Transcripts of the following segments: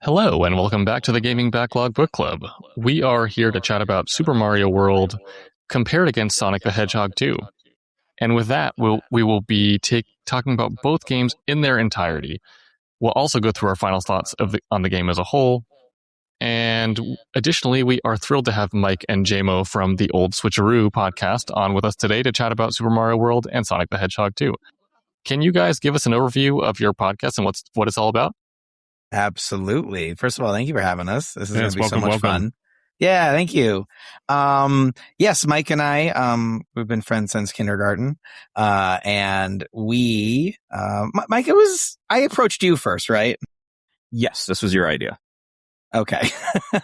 Hello, and welcome back to the Gaming Backlog Book Club. We are here to chat about Super Mario World compared against Sonic the Hedgehog 2. And with that, we will be talking about both games in their entirety. We'll also go through our final thoughts on the game as a whole. And additionally, we are thrilled to have Mike and JMO from the old Switcharoo podcast on with us today to chat about Super Mario World and Sonic the Hedgehog 2. Can you guys give us an overview of your podcast and what it's all about? Absolutely. First of all, thank you for having us. This is going to be so much welcome. fun. Yeah, thank you. Yes, Mike and I, we've been friends since kindergarten. And Mike, I approached you first, right? Yes, this was your idea. Okay.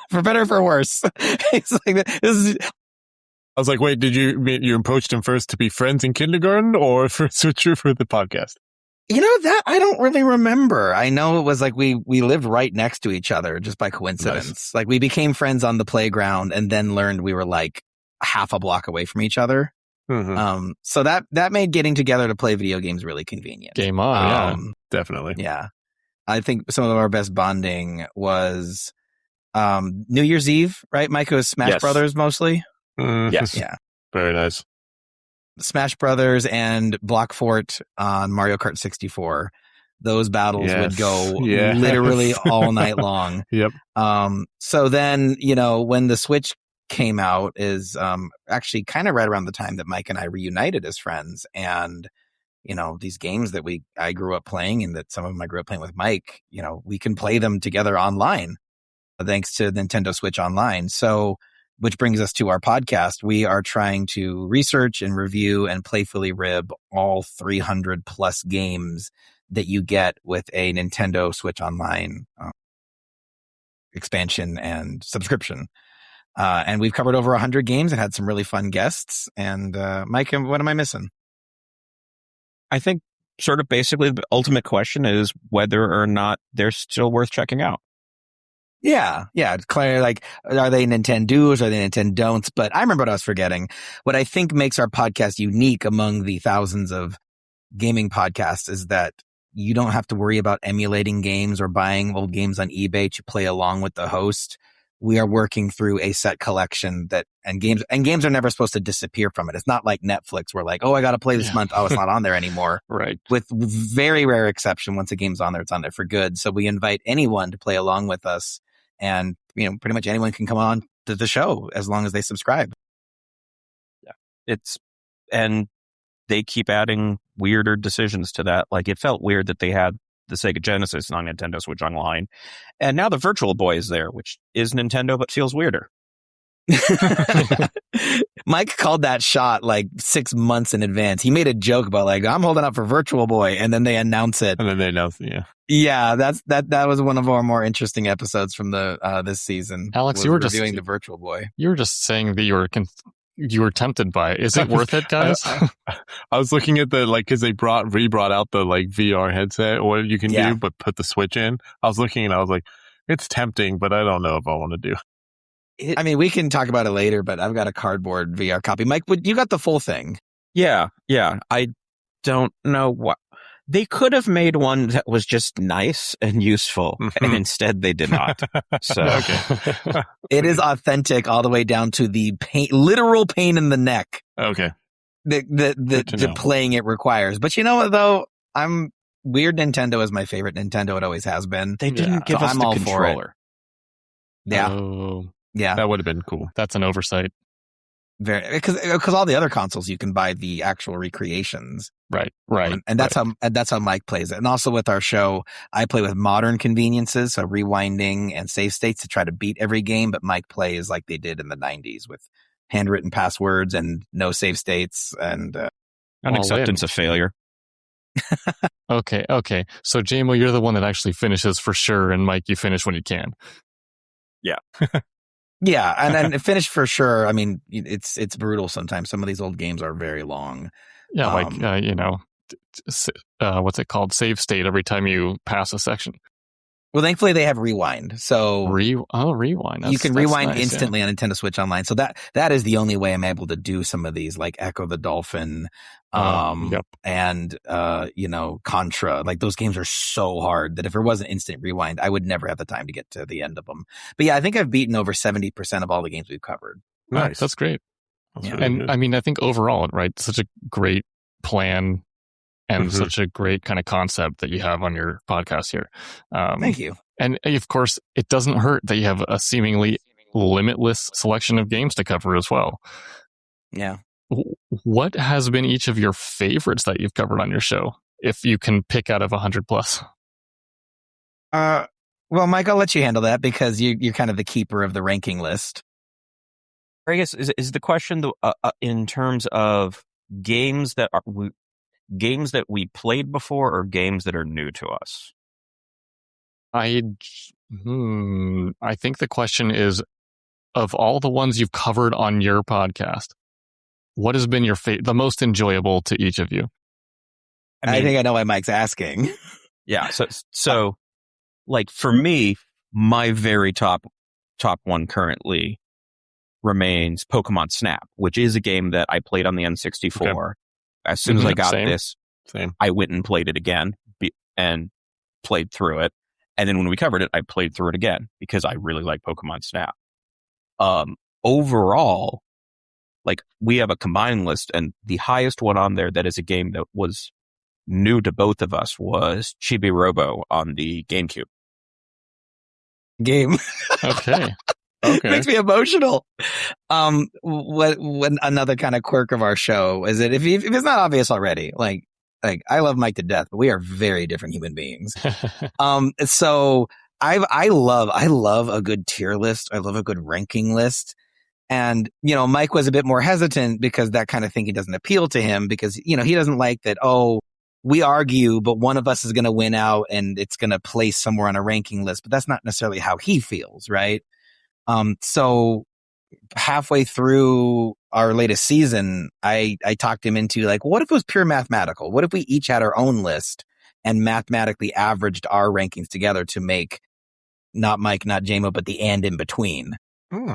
For better or for worse. It's like, I was like, wait, did you approached him first to be friends in kindergarten or for Switcher for the podcast? You know, that I don't really remember. I know it was like we lived right next to each other just by coincidence. Nice. Like we became friends on the playground and then learned we were like half a block away from each other. Mm-hmm. So that made getting together to play video games really convenient. Game on, yeah. Definitely. Yeah. I think some of our best bonding was New Year's Eve, right? Mike, it was Smash Brothers mostly. Yes. Yeah. Very nice. Smash Brothers and Block Fort on Mario Kart 64. Those battles would go literally all night long. Yep. So then, when the Switch came out is actually kind of right around the time that Mike and I reunited as friends. And, these games that I grew up playing and that some of them I grew up playing with Mike, we can play them together online thanks to Nintendo Switch Online. So, which brings us to our podcast. We are trying to research and review and playfully rib all 300 plus games that you get with a Nintendo Switch Online expansion and subscription. And we've covered over 100 games and had some really fun guests. And Mike, what am I missing? I think sort of basically the ultimate question is whether or not they're still worth checking out. Yeah. It's clear, like, are they Nintendo's? Are they Nintendon'ts? But I remember what I was forgetting. What I think makes our podcast unique among the thousands of gaming podcasts is that you don't have to worry about emulating games or buying old games on eBay to play along with the host. We are working through a set collection and games are never supposed to disappear from it. It's not like Netflix where like, oh, I got to play this month. Oh, it's not on there anymore. Right. With very rare exception, once a game's on there, it's on there for good. So we invite anyone to play along with us. And, pretty much anyone can come on to the show as long as they subscribe. Yeah. And they keep adding weirder decisions to that. Like it felt weird that they had the Sega Genesis on Nintendo Switch Online. And now the Virtual Boy is there, which is Nintendo, but feels weirder. Mike called that shot like 6 months in advance. He made a joke about like, I'm holding up for Virtual Boy. And then they announce it. And then they announce it, yeah. Yeah, that was one of our more interesting episodes from the this season. Alex, you were just reviewing the Virtual Boy. You were just saying that you were tempted by it. Is it worth it, guys? I was looking at because they brought out the like VR headset or what you can do, but put the Switch in. I was looking and I was like, it's tempting, but I don't know if I want to do. I mean, we can talk about it later, but I've got a cardboard VR copy. Mike, you got the full thing? Yeah. I don't know what. They could have made one that was just nice and useful, and instead they did not. So Okay. It is authentic all the way down to the literal pain in the neck. Okay. The playing it requires. But you know what, though? Weird Nintendo is my favorite Nintendo. It always has been. They didn't give us the controller. Yeah. Oh, yeah. That would have been cool. That's an oversight. Very, because all the other consoles you can buy the actual recreations. Right. And that's how Mike plays it. And also with our show, I play with modern conveniences, so rewinding and save states to try to beat every game. But Mike plays like they did in the 90s with handwritten passwords and no save states and an acceptance of failure. Okay. So JMO, you're the one that actually finishes for sure, and Mike, you finish when you can. Yeah. Yeah, and finish for sure. I mean, it's brutal sometimes. Some of these old games are very long. Yeah, what's it called? Save state every time you pass a section. Well, thankfully they have rewind, so rewind. You can rewind nice, instantly on Nintendo Switch Online. So that is the only way I'm able to do some of these, like Echo the Dolphin, and Contra. Like those games are so hard that if there wasn't instant rewind, I would never have the time to get to the end of them. But yeah, I think I've beaten over 70% of all the games we've covered. Nice. That's great. That's Yeah. really And good. I mean, I think overall, right, such a great plan and such a great kind of concept that you have on your podcast here. Thank you. And of course, it doesn't hurt that you have a seemingly limitless selection of games to cover as well. Yeah. What has been each of your favorites that you've covered on your show, if you can pick out of 100 plus? Well, Mike, I'll let you handle that because you're kind of the keeper of the ranking list. I guess is the question in terms of games that we played before or games that are new to us? I think the question is, of all the ones you've covered on your podcast, what has been your the most enjoyable to each of you? I think I know why Mike's asking. Yeah. So like for me, my very top one currently remains Pokemon Snap, which is a game that I played on the N64. Okay. As soon as I got this, I went and played it again and played through it. And then when we covered it, I played through it again because I really like Pokemon Snap. Overall, like we have a combined list, and the highest one on there that is a game that was new to both of us was Chibi Robo on the GameCube. Game. Okay. Makes me emotional. What another kind of quirk of our show is that if it's not obvious already, like I love Mike to death, but we are very different human beings. So I love a good tier list. I love a good ranking list. And, Mike was a bit more hesitant because that kind of thinking doesn't appeal to him because, he doesn't like that, we argue, but one of us is going to win out and it's going to place somewhere on a ranking list. But that's not necessarily how he feels, right? So halfway through our latest season, I talked him into like, what if it was pure mathematical? What if we each had our own list and mathematically averaged our rankings together to make not Mike, not JMO, but the and in between?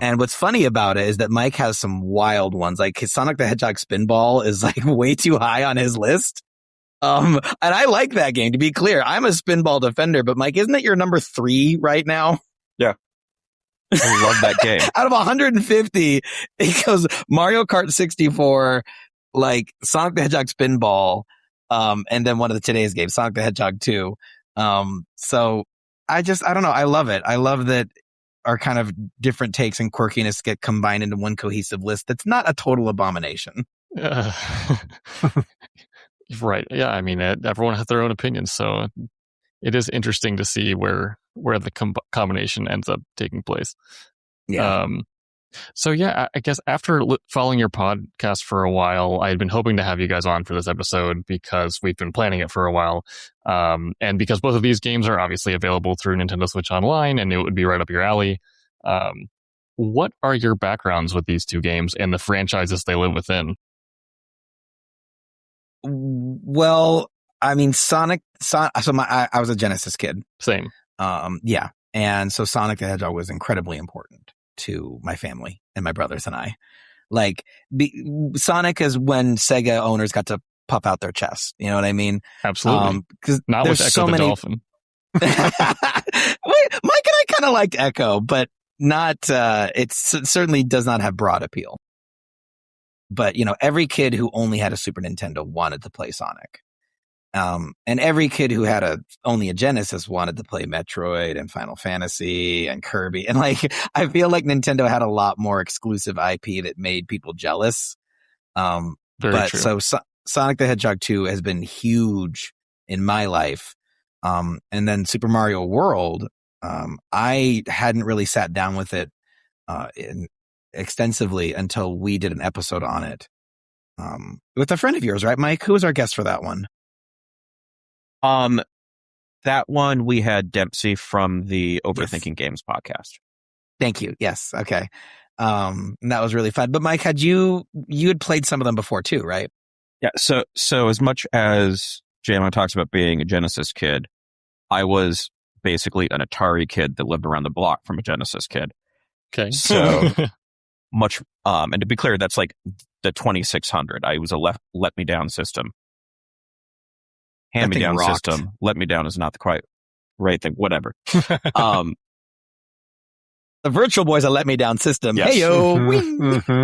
And what's funny about it is that Mike has some wild ones. Like his Sonic the Hedgehog Spinball is like way too high on his list. And I like that game, to be clear. I'm a Spinball defender, but Mike, isn't it your number 3 right now? Yeah. I love that game. Out of 150, it goes Mario Kart 64, like Sonic the Hedgehog Spinball, and then one of today's games, Sonic the Hedgehog 2. So I don't know. I love it. I love that our kind of different takes and quirkiness get combined into one cohesive list that's not a total abomination. Right. Yeah. I mean, everyone has their own opinions, so it is interesting to see where the combination ends up taking place. Yeah. So yeah, I guess after following your podcast for a while, I had been hoping to have you guys on for this episode because we've been planning it for a while. And because both of these games are obviously available through Nintendo Switch Online and it would be right up your alley. What are your backgrounds with these two games and the franchises they live within? Well, I mean, I was a Genesis kid. Same. Yeah. And so Sonic the Hedgehog was incredibly important to my family and my brothers and I. Like, Sonic is when Sega owners got to puff out their chests. You know what I mean? Absolutely. Because not there's with Echo so the many... Dolphin. Mike and I kind of liked Echo, but not. It certainly does not have broad appeal. But every kid who only had a Super Nintendo wanted to play Sonic. And every kid who had only a Genesis wanted to play Metroid and Final Fantasy and Kirby. And like, I feel like Nintendo had a lot more exclusive IP that made people jealous. Very true. So Sonic the Hedgehog 2 has been huge in my life. And then Super Mario World, I hadn't really sat down with it, extensively until we did an episode on it. With a friend of yours, right, Mike? Who was our guest for that one? That one we had Dempsey from the Overthinking Games podcast. Thank you. Yes. Okay. And that was really fun. But Mike, you had played some of them before too, right? Yeah. So as much as JMO talks about being a Genesis kid, I was basically an Atari kid that lived around the block from a Genesis kid. Okay. So much, and to be clear, that's like the 2600. I was a let me down system. Hand me down system. Let me down is not the quite right thing. Whatever. The Virtual Boy's a let me down system. Yes. Heyo.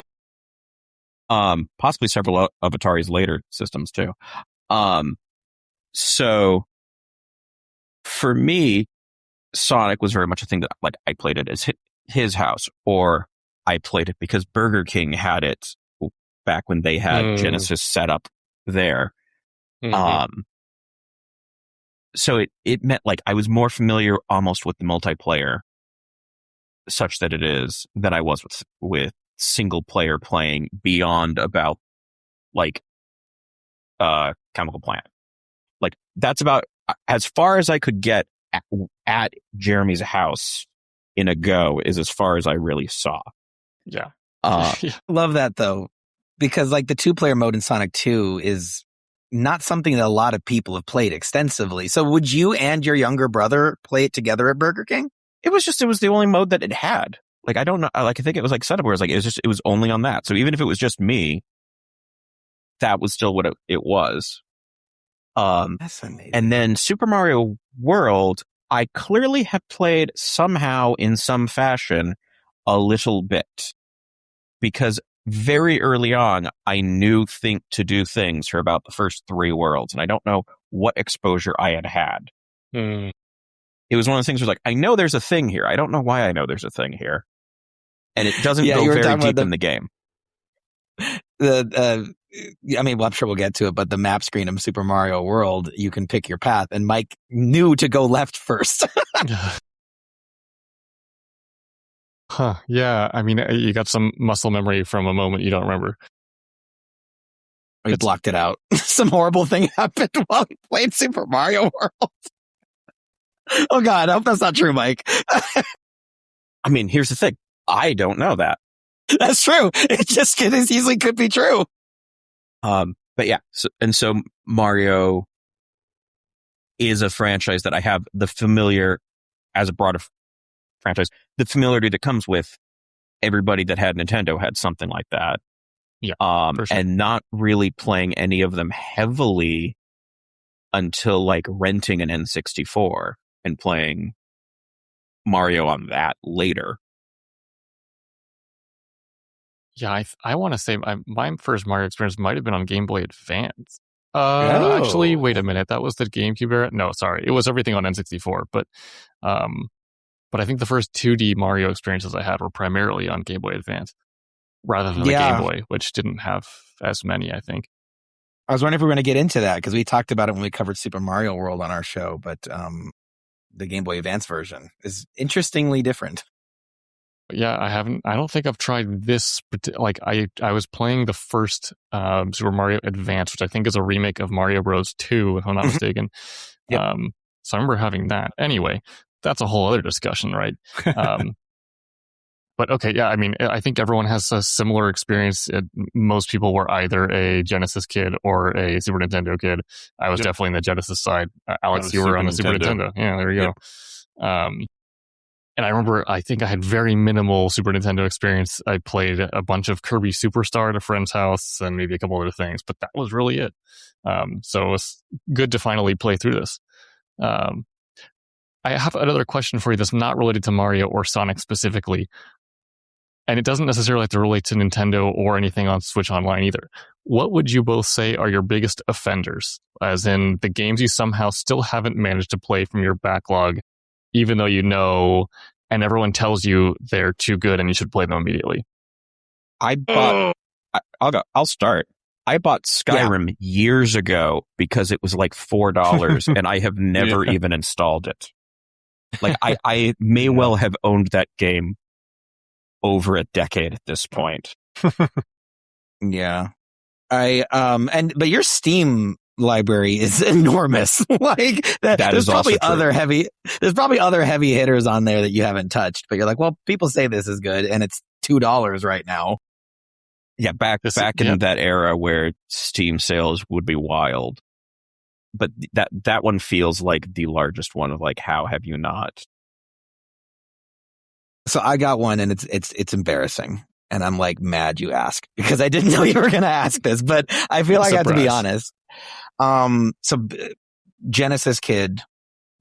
Possibly several of Atari's later systems too. So for me, Sonic was very much a thing that like I played it as his house, or I played it because Burger King had it back when they had Genesis set up there. So it meant like I was more familiar almost with the multiplayer such that it is than I was with single player playing beyond about like Chemical Plant. Like that's about as far as I could get at Jeremy's house in a go is as far as I really saw. Yeah. Love that though, because like the 2-player mode in Sonic 2 is not something that a lot of people have played extensively. So would you and your younger brother play it together at Burger King? It was the only mode that it had. Like, I don't know. Like, I think it was like set up where it was only on that. So even if it was just me, that was still what it was. That's amazing. And then Super Mario World, I clearly have played somehow in some fashion a little bit, because very early on, I knew to do things for about the first 3 worlds, and I don't know what exposure I had. It was one of those things where like, I know there's a thing here. I don't know why I know there's a thing here. And it doesn't go very deep in the game. I mean, well, I'm sure we'll get to it, but the map screen of Super Mario World, you can pick your path, and Mike knew to go left first. Huh. Yeah. I mean, you got some muscle memory from a moment you don't remember. We blocked it out. Some horrible thing happened while we played Super Mario World. Oh God, I hope that's not true, Mike. I mean, here's the thing. I don't know that. That's true. It just as easily could be true. But yeah. So Mario is a franchise that I have the familiar, as a broader franchise, the familiarity that comes with everybody that had Nintendo had something like that. Yeah. For sure. And not really playing any of them heavily until like renting an N64 and playing Mario on that later. Yeah, I want to say my first Mario experience might have been on Game Boy Advance. Actually, wait a minute. That was the GameCube era? No, sorry. It was everything on N64, but I think the first 2D Mario experiences I had were primarily on Game Boy Advance rather than the Game Boy, which didn't have as many, I think. I was wondering if we were going to get into that, because we talked about it when we covered Super Mario World on our show, but the Game Boy Advance version is interestingly different. Yeah, I don't think I've tried this. Like, I was playing the first Super Mario Advance, which I think is a remake of Mario Bros. 2, if I'm not mistaken. Yep. So I remember having that. Anyway, that's a whole other discussion, right? But okay, yeah, I mean, I think everyone has a similar experience. Most people were either a Genesis kid or a Super Nintendo kid. I was definitely in the Genesis side. Alex, you were on the Super Nintendo. Yeah, there you go. And I remember, I think I had very minimal Super Nintendo experience. I played a bunch of Kirby Superstar at a friend's house and maybe a couple other things, but that was really it. So it was good to finally play through this. I have another question for you that's not related to Mario or Sonic specifically. And it doesn't necessarily have to relate to Nintendo or anything on Switch Online either. What would you both say are your biggest offenders? As in the games you somehow still haven't managed to play from your backlog, even though you know, and everyone tells you they're too good and you should play them immediately. I'll start. I bought Skyrim years ago because it was like $4 and I have never even installed it. Like I may well have owned that game over a decade at this point. Yeah. But your Steam library is enormous. Like there's probably other heavy hitters on there that you haven't touched, but you're like, well, people say this is good and it's $2 right now. Yeah, back in that era where Steam sales would be wild. but that one feels like the largest one of like, how have you not? So I got one, and it's embarrassing, and I'm like mad you asked because I didn't know you were going to ask this, but I feel like I have to be honest. So Genesis kid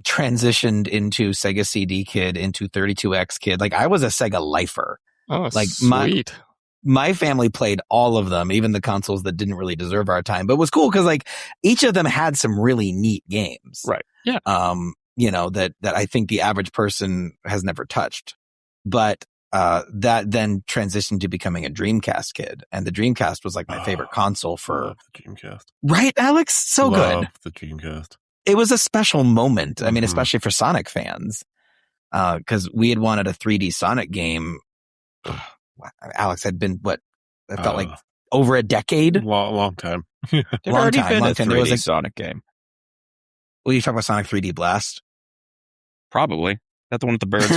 transitioned into Sega CD kid, into 32X kid. Like I was a Sega lifer. Oh, like sweet. My family played all of them, even the consoles that didn't really deserve our time, but it was cool because like each of them had some really neat games. Right. Yeah. That I think the average person has never touched. But that then transitioned to becoming a Dreamcast kid, and the Dreamcast was like my favorite console for the Dreamcast. Right, Alex? So Love good. The Dreamcast. It was a special moment. I mean, especially for Sonic fans, because we had wanted a 3D Sonic game. Alex had been it felt like over a decade. Long time. There'd already been a 3D there was a Sonic game. Well, you talk about Sonic 3D Blast? Probably. That's the one with the birds.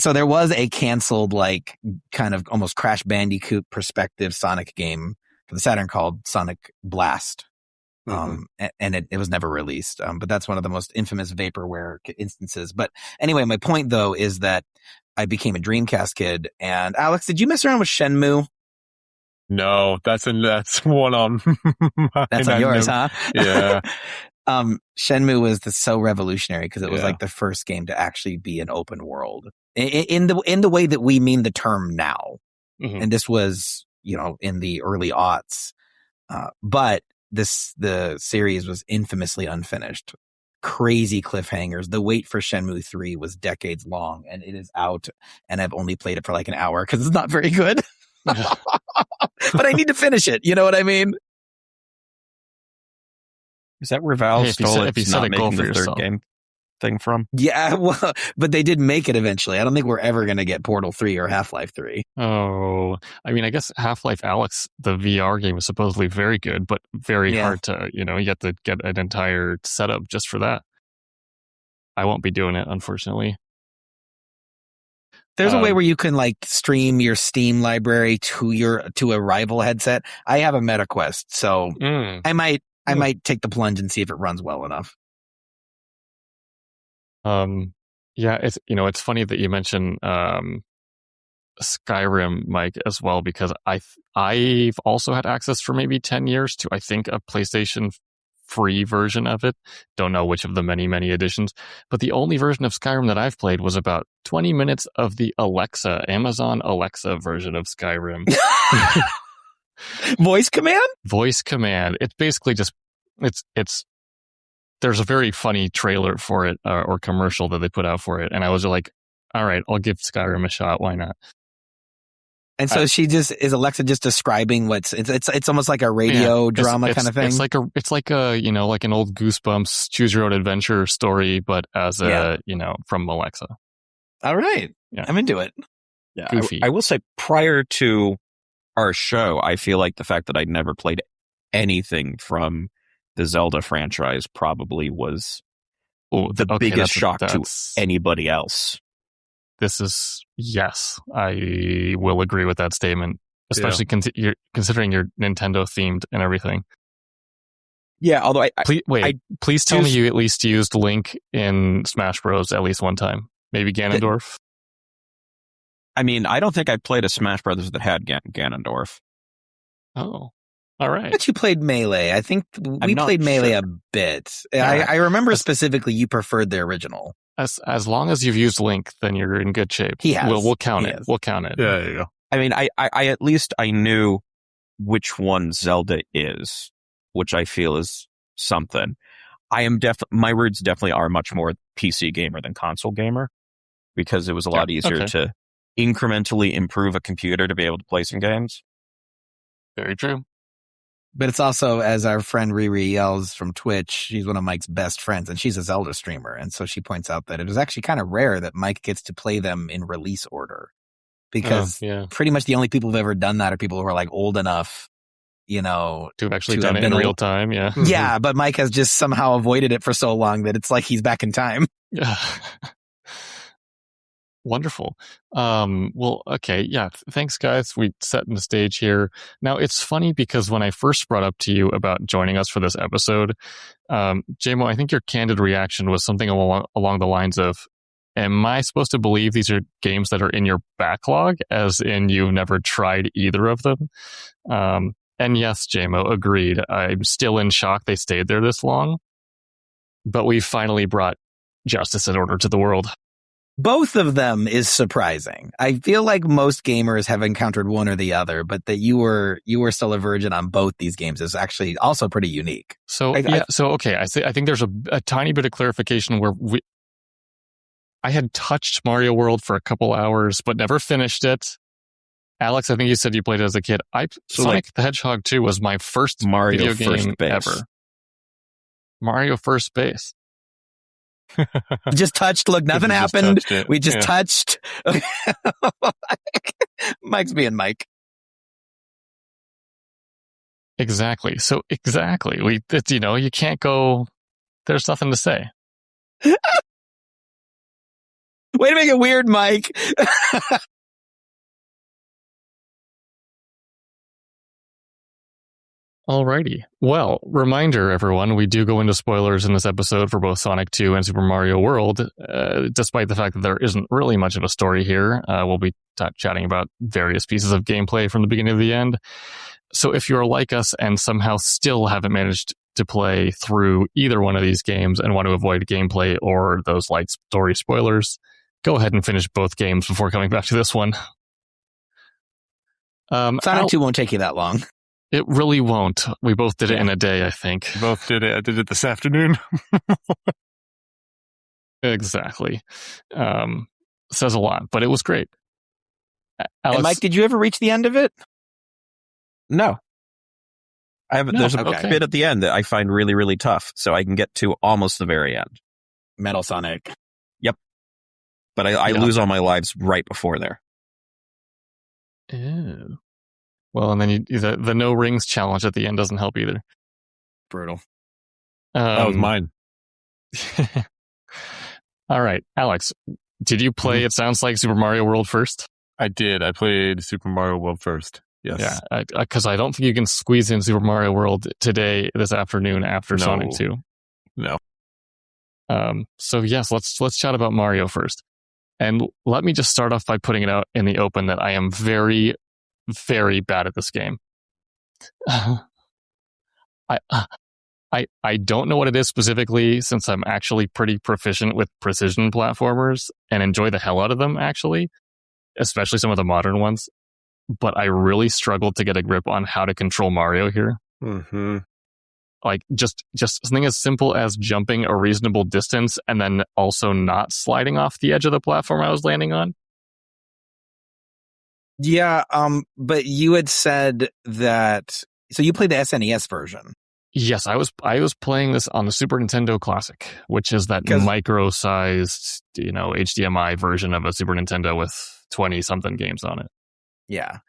So there was a canceled, like, kind of almost Crash Bandicoot perspective Sonic game for the Saturn called Sonic Blast. And it was never released. But that's one of the most infamous vaporware instances. But anyway, my point though is that I became a Dreamcast kid. And Alex, did you mess around with Shenmue? No, that's one on. That's on yours, huh? Yeah. Shenmue was so revolutionary because it was like the first game to actually be an open world in the way that we mean the term now. And this was, in the early aughts. But the series was infamously unfinished. Crazy cliffhangers. The wait for Shenmue 3 was decades long, and it is out, and I've only played it for like an hour because it's not very good. But I need to finish it. You know what I mean? Is that where Valve stole it? Not making the third game thing from? Yeah, well, but they did make it eventually. I don't think we're ever going to get Portal 3 or Half-Life 3. Oh, I mean, I guess Half-Life Alyx, the VR game, is supposedly very good, but very hard to, you have to get an entire setup just for that. I won't be doing it, unfortunately. There's a way where you can like stream your Steam library to a rival headset. I have a MetaQuest, so I might take the plunge and see if it runs well enough. Yeah, it's funny that you mentioned Skyrim, Mike, as well, because I've also had access for maybe 10 years to, I think, a PlayStation free version of it. Don't know which of the many, many editions, but the only version of Skyrim that I've played was about 20 minutes of the Amazon Alexa version of Skyrim. Voice command? Voice command. It's basically just, it's there's a very funny trailer for it or commercial that they put out for it. And I was like, all right, I'll give Skyrim a shot. Why not? And so is Alexa just describing it's almost like a radio drama kind of thing? It's like like an old Goosebumps choose your own adventure story, but as from Alexa. All right. Yeah. I'm into it. Yeah. I will say prior to our show, I feel like the fact that I'd never played anything from the Zelda franchise probably was the biggest shock to anybody else. Yes, I will agree with that statement, especially considering you're Nintendo themed and everything. Yeah, although please tell me you at least used Link in Smash Bros. At least one time. Maybe Ganondorf? I mean, I don't think I played a Smash Brothers that had Ganondorf. Oh, all right. But you played Melee. I think we played Melee a bit. Yeah. I remember specifically you preferred the original. As long as you've used Link, then you're in good shape. He has. We'll count it. We'll count it. Yeah, there you go. I mean, I at least I knew which one Zelda is, which I feel is something. My roots definitely are much more PC gamer than console gamer, because it was a lot easier to incrementally improve a computer to be able to play some games. Very true. But it's also, as our friend Riri yells from Twitch, she's one of Mike's best friends, and she's a Zelda streamer. And so she points out that it is actually kind of rare that Mike gets to play them in release order. Because pretty much the only people who've ever done that are people who are like old enough, to have actually done it in real time. Yeah. Yeah, but Mike has just somehow avoided it for so long that it's like he's back in time. Wonderful. Well, okay. Yeah. Thanks, guys. We set the stage here. Now, it's funny because when I first brought up to you about joining us for this episode, JMO, I think your candid reaction was something along the lines of, am I supposed to believe these are games that are in your backlog, as in you've never tried either of them? And yes, JMO, agreed. I'm still in shock they stayed there this long. But we finally brought justice and order to the world. Both of them is surprising. I feel like most gamers have encountered one or the other, but that you were still a virgin on both these games is actually also pretty unique. So okay. I think there's a tiny bit of clarification where I had touched Mario World for a couple hours, but never finished it. Alex, I think you said you played it as a kid. Sonic the Hedgehog 2 was my first Mario video game ever. Mario First Base. Just touched. Look, nothing happened. We just touched. Mike's being Mike. Exactly. So exactly. You can't go. There's nothing to say. Way to make it weird, Mike. Alrighty. Well, reminder, everyone, we do go into spoilers in this episode for both Sonic 2 and Super Mario World. Despite the fact that there isn't really much of a story here, we'll be chatting about various pieces of gameplay from the beginning to the end. So if you're like us and somehow still haven't managed to play through either one of these games and want to avoid gameplay or those light story spoilers, go ahead and finish both games before coming back to this one. Sonic 2 won't take you that long. It really won't. We both did it in a day, I think. Both did it. I did it this afternoon. Exactly. Says a lot, but it was great. Alex, and Mike, did you ever reach the end of it? No. I haven't. There's a bit at the end that I find really, really tough, so I can get to almost the very end. Metal Sonic. Yep. But I lose all my lives right before there. Ew. Well, and then the no rings challenge at the end doesn't help either. Brutal. That was mine. All right, Alex, did you play, it sounds like, Super Mario World first? I did. I played Super Mario World first. Yes. Yeah, because I don't think you can squeeze in Super Mario World this afternoon after Sonic 2. No. So yes, let's chat about Mario first. And let me just start off by putting it out in the open that I am very, very bad at this game. I don't know what it is specifically, since I'm actually pretty proficient with precision platformers and enjoy the hell out of them, actually, especially some of the modern ones. But I really struggled to get a grip on how to control Mario here. Mm-hmm. Like just something as simple as jumping a reasonable distance and then also not sliding off the edge of the platform I was landing on. Yeah, but you had said that, so you played the SNES version. Yes, I was playing this on the Super Nintendo Classic, which is that micro-sized, HDMI version of a Super Nintendo with 20-something games on it. Yeah.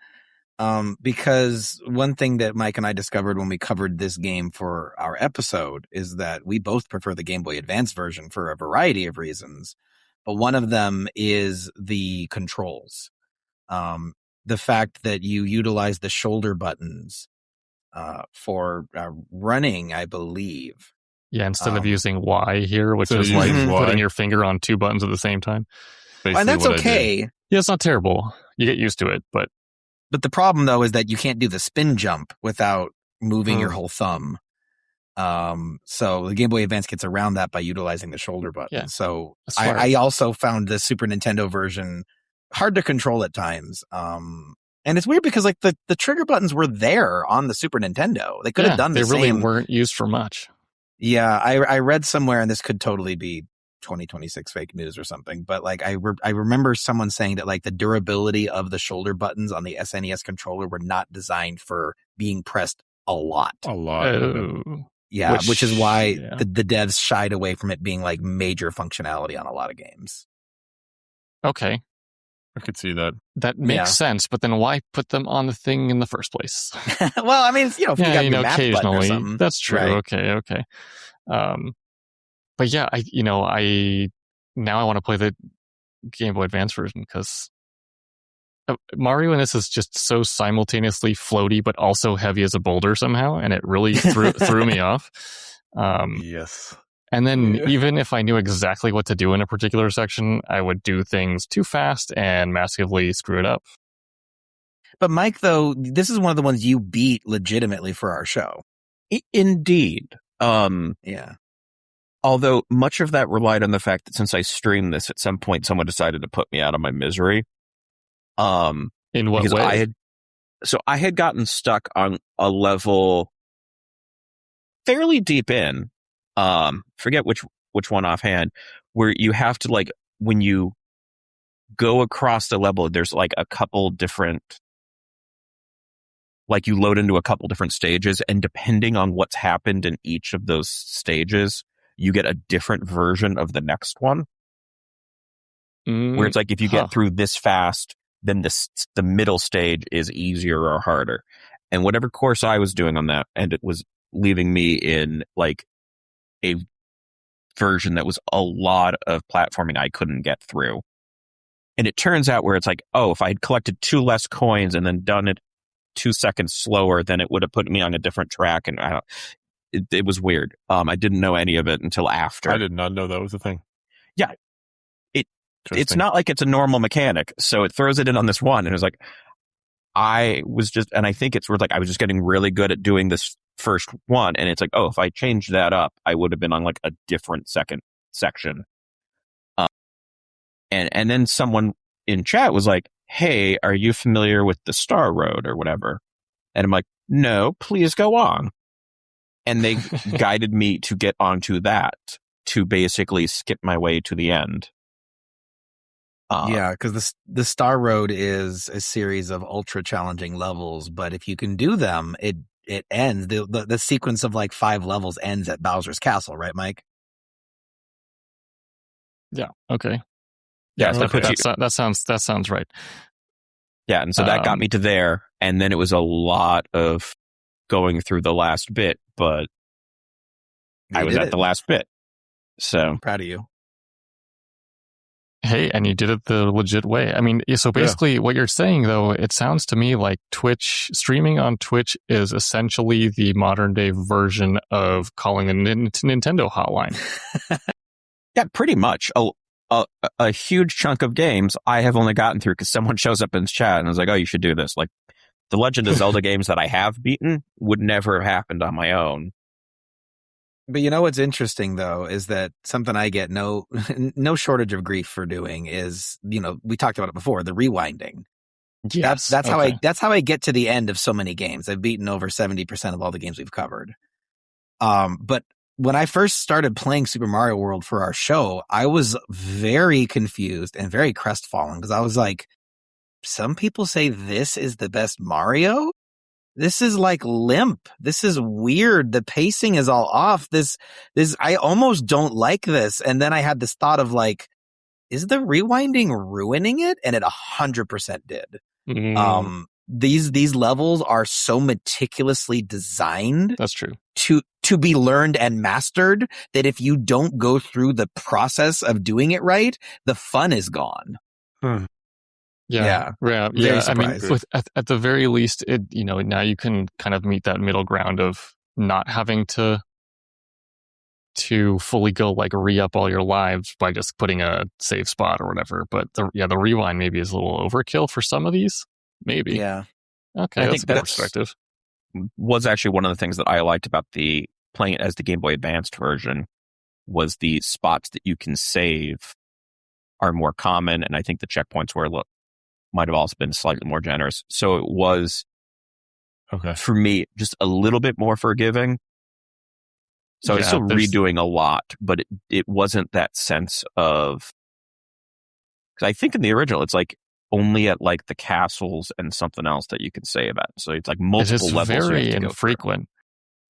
Because one thing that Mike and I discovered when we covered this game for our episode is that we both prefer the Game Boy Advance version for a variety of reasons. But one of them is the controls. The fact that you utilize the shoulder buttons for running, I believe. Yeah, instead of using Y here, which is like putting your finger on two buttons at the same time. And that's okay. Yeah, it's not terrible. You get used to it, but the problem though is that you can't do the spin jump without moving your whole thumb. So the Game Boy Advance gets around that by utilizing the shoulder button. Yeah, so I also found the Super Nintendo version hard to control at times. And it's weird because like the trigger buttons were there on the Super Nintendo. They could have done the same. They really weren't used for much. Yeah, I read somewhere, and this could totally be 2026 fake news or something, but like I remember someone saying that like the durability of the shoulder buttons on the SNES controller were not designed for being pressed a lot. Oh. Yeah, which is why the devs shied away from it being like major functionality on a lot of games. Okay. I could see that. That makes sense, but then why put them on the thing in the first place? Well, I mean, if you got your map button or something. That's true. Right? Okay. But yeah, I now I want to play Game Boy Advance version, because Mario in this is just so simultaneously floaty but also heavy as a boulder somehow, and it really threw me off. Yes. And then even if I knew exactly what to do in a particular section, I would do things too fast and massively screw it up. But Mike, though, this is one of the ones you beat legitimately for our show. Indeed. Yeah. Although much of that relied on the fact that since I streamed this, at some point someone decided to put me out of my misery. In what way? I had gotten stuck on a level fairly deep in, forget which one offhand, where you have to, like, when you go across the level, there's like a couple different, like, you load into a couple different stages, and depending on what's happened in each of those stages, you get a different version of the next one. Where it's like, if you get through this fast, then the middle stage is easier or harder. And whatever course I was doing on that, and it was leaving me in like a version that was a lot of platforming I couldn't get through. And it turns out where it's like, oh, if I had collected 2 less coins and then done it 2 seconds slower, then it would have put me on a different track. And it was weird. I didn't know any of it until after. I did not know that was a thing. Yeah. It's not like it's a normal mechanic. So it throws it in on this one. And it was like, I think it's where like I was just getting really good at doing this first one. And it's like, oh, if I changed that up, I would have been on like a different second section. And then someone in chat was like, hey, are you familiar with the Star Road or whatever? And I'm like, no, please go on. And they guided me to get onto that to basically skip my way to the end. Yeah, because the Star Road is a series of ultra challenging levels, but if you can do them, it ends. The sequence of like 5 levels ends at Bowser's Castle, right, Mike? Yeah. Okay. Yeah, so that sounds right. Yeah, and so that got me to there, and then it was a lot of going through the last bit, but I was at the last bit. So I'm proud of you. Hey, and you did it the legit way. I mean, so basically what you're saying, though, it sounds to me like streaming on Twitch is essentially the modern day version of calling a Nintendo hotline. Yeah, pretty much. A huge chunk of games I have only gotten through because someone shows up in chat and is like, oh, you should do this. Like, the Legend of Zelda games that I have beaten would never have happened on my own. But you know what's interesting, though, is that something I get no shortage of grief for doing is, we talked about it before, the rewinding. Yes. That's how I get to the end of so many games. I've beaten over 70% of all the games we've covered. But when I first started playing Super Mario World for our show, I was very confused and very crestfallen because I was like, some people say this is the best Mario? This is like limp. This is weird. The pacing is all off. I almost don't like this. And then I had this thought of like, is the rewinding ruining it? And it 100% did. These levels are so meticulously designed. That's true. To be learned and mastered that if you don't go through the process of doing it right, the fun is gone. Yeah. I mean, at the very least, now you can kind of meet that middle ground of not having to fully go like re-up all your lives by just putting a save spot or whatever. But the rewind maybe is a little overkill for some of these. Maybe. Yeah. Okay, that's a good perspective. Was actually one of the things that I liked about playing it as the Game Boy Advanced version was the spots that you can save are more common, and I think the checkpoints might have also been slightly more generous. So it was, for me, just a little bit more forgiving. So I was still redoing a lot, but it wasn't that sense of... Because I think in the original, it's like only at like the castles and something else that you can save at. So it's like multiple levels. It's very infrequent.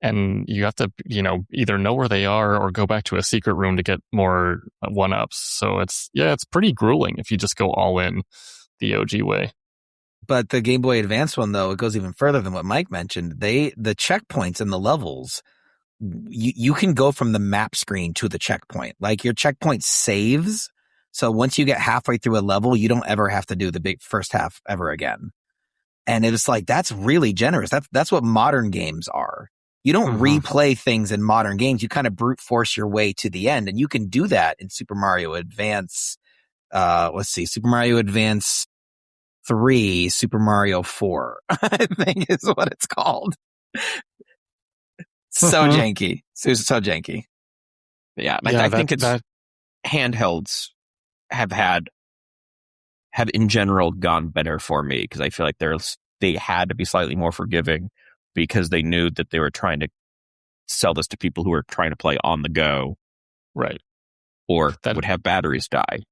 And you have to, either know where they are or go back to a secret room to get more one-ups. So it's pretty grueling if you just go all in the OG way. But the Game Boy Advance one, though, it goes even further than what Mike mentioned. The checkpoints in the levels, you can go from the map screen to the checkpoint. Like your checkpoint saves. So once you get halfway through a level, you don't ever have to do the big first half ever again. And it's like, that's really generous. That's what modern games are. You don't replay things in modern games. You kind of brute force your way to the end. And you can do that in Super Mario Advance. Super Mario Advance 3, Super Mario 4, I think is what it's called. So janky. So janky. Yeah. I think handhelds have in general gone better for me, because I feel like they had to be slightly more forgiving, because they knew that they were trying to sell this to people who were trying to play on the go. Right. Or that would have batteries die.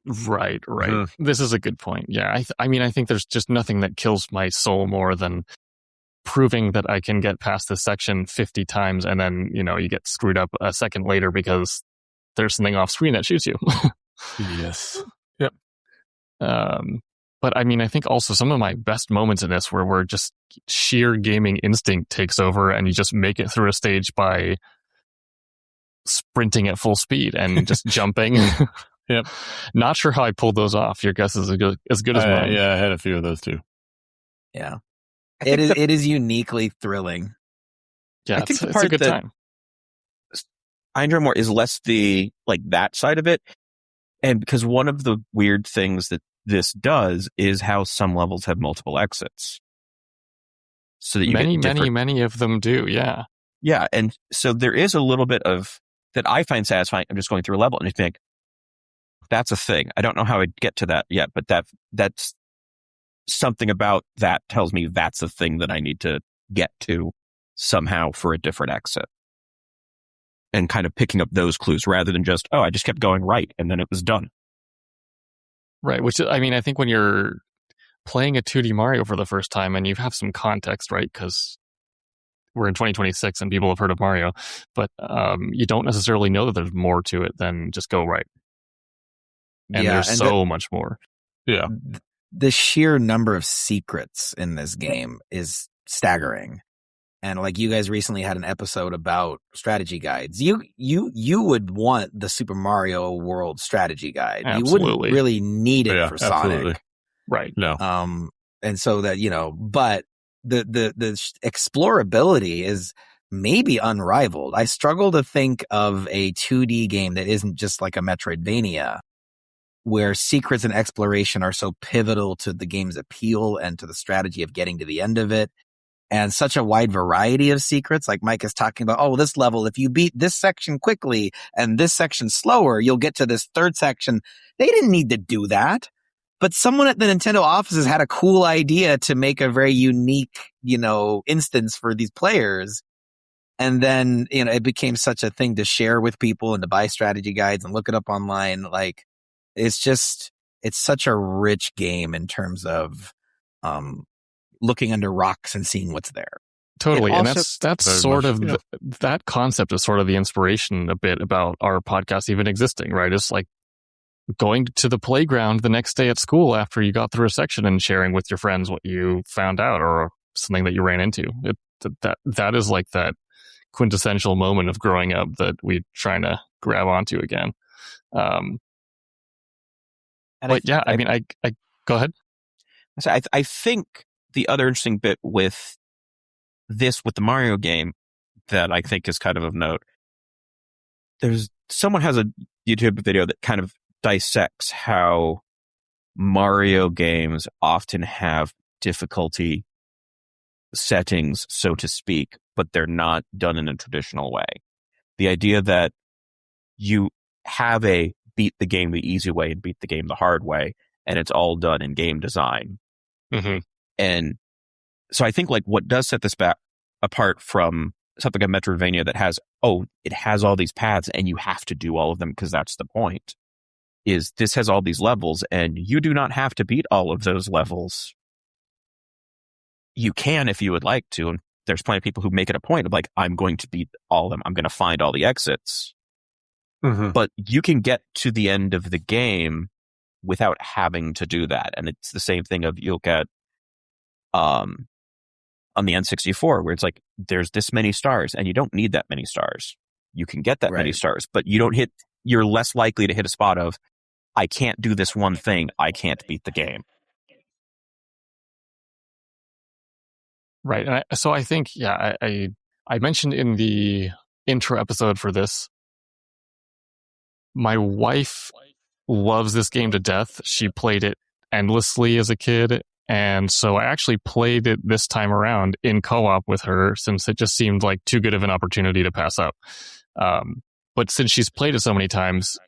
Right. This is a good point. Yeah. I think there's just nothing that kills my soul more than proving that I can get past this section 50 times and then, you get screwed up a second later because there's something off screen that shoots you. Yes. Yep. But I think also some of my best moments in this where just sheer gaming instinct takes over and you just make it through a stage by sprinting at full speed and just jumping. Yep. Not sure how I pulled those off. Your guess is as good as mine. Yeah, I had a few of those too. Yeah. It is uniquely thrilling. Yeah, it's a good time. I enjoy more is less the that side of it. And because one of the weird things that this does is how some levels have multiple exits. So that you many of them do, yeah. Yeah, and so there is a little bit of that I find satisfying. I'm just going through a level and just being like, that's a thing. I don't know how I'd get to that yet, but that's something about that tells me that's a thing that I need to get to somehow for a different exit. And kind of picking up those clues rather than just, I just kept going right and then it was done. Right, which, I think when you're playing a 2D Mario for the first time and you have some context, right, because we're in 2026 and people have heard of Mario, but you don't necessarily know that there's more to it than just go right. And there's so much more. Yeah. The sheer number of secrets in this game is staggering. And you guys recently had an episode about strategy guides. You would want the Super Mario World strategy guide. Absolutely. You wouldn't really need it for Sonic. Absolutely. Right. No. And so that, but the explorability is maybe unrivaled. I struggle to think of a 2D game that isn't just like a Metroidvania, where secrets and exploration are so pivotal to the game's appeal and to the strategy of getting to the end of it. And such a wide variety of secrets, like Mike is talking about, this level, if you beat this section quickly and this section slower, you'll get to this third section. They didn't need to do that. But someone at the Nintendo offices had a cool idea to make a very unique, instance for these players. And then, it became such a thing to share with people and to buy strategy guides and look it up online. It's such a rich game in terms of, looking under rocks and seeing what's there. Totally. And that's sort of that concept is sort of the inspiration a bit about our podcast even existing, right? It's like going to the playground the next day at school after you got through a section and sharing with your friends what you found out or something that you ran into. That is like that quintessential moment of growing up that we're trying to grab onto again. But I go ahead. I think the other interesting bit with the Mario game that I think is kind of note, someone has a YouTube video that kind of dissects how Mario games often have difficulty settings, so to speak, but they're not done in a traditional way. The idea that you have a beat the game the easy way and beat the game the hard way, and it's all done in game design. Mm-hmm. And so I think what does set this apart from something like Metroidvania that has, it has all these paths and you have to do all of them because that's the point, is this has all these levels and you do not have to beat all of those levels. You can if you would like to. And there's plenty of people who make it a point of I'm going to beat all of them. I'm going to find all the exits. Mm-hmm. But you can get to the end of the game without having to do that. And it's the same thing of you'll get on the N64 where it's there's this many stars and you don't need that many stars. You can get that many stars, but you're less likely to hit a spot of I can't do this one thing, I can't beat the game. Right. And so I think, I mentioned in the intro episode for this, my wife loves this game to death. She played it endlessly as a kid. And so I actually played it this time around in co-op with her, since it just seemed like too good of an opportunity to pass up. But since she's played it so many times,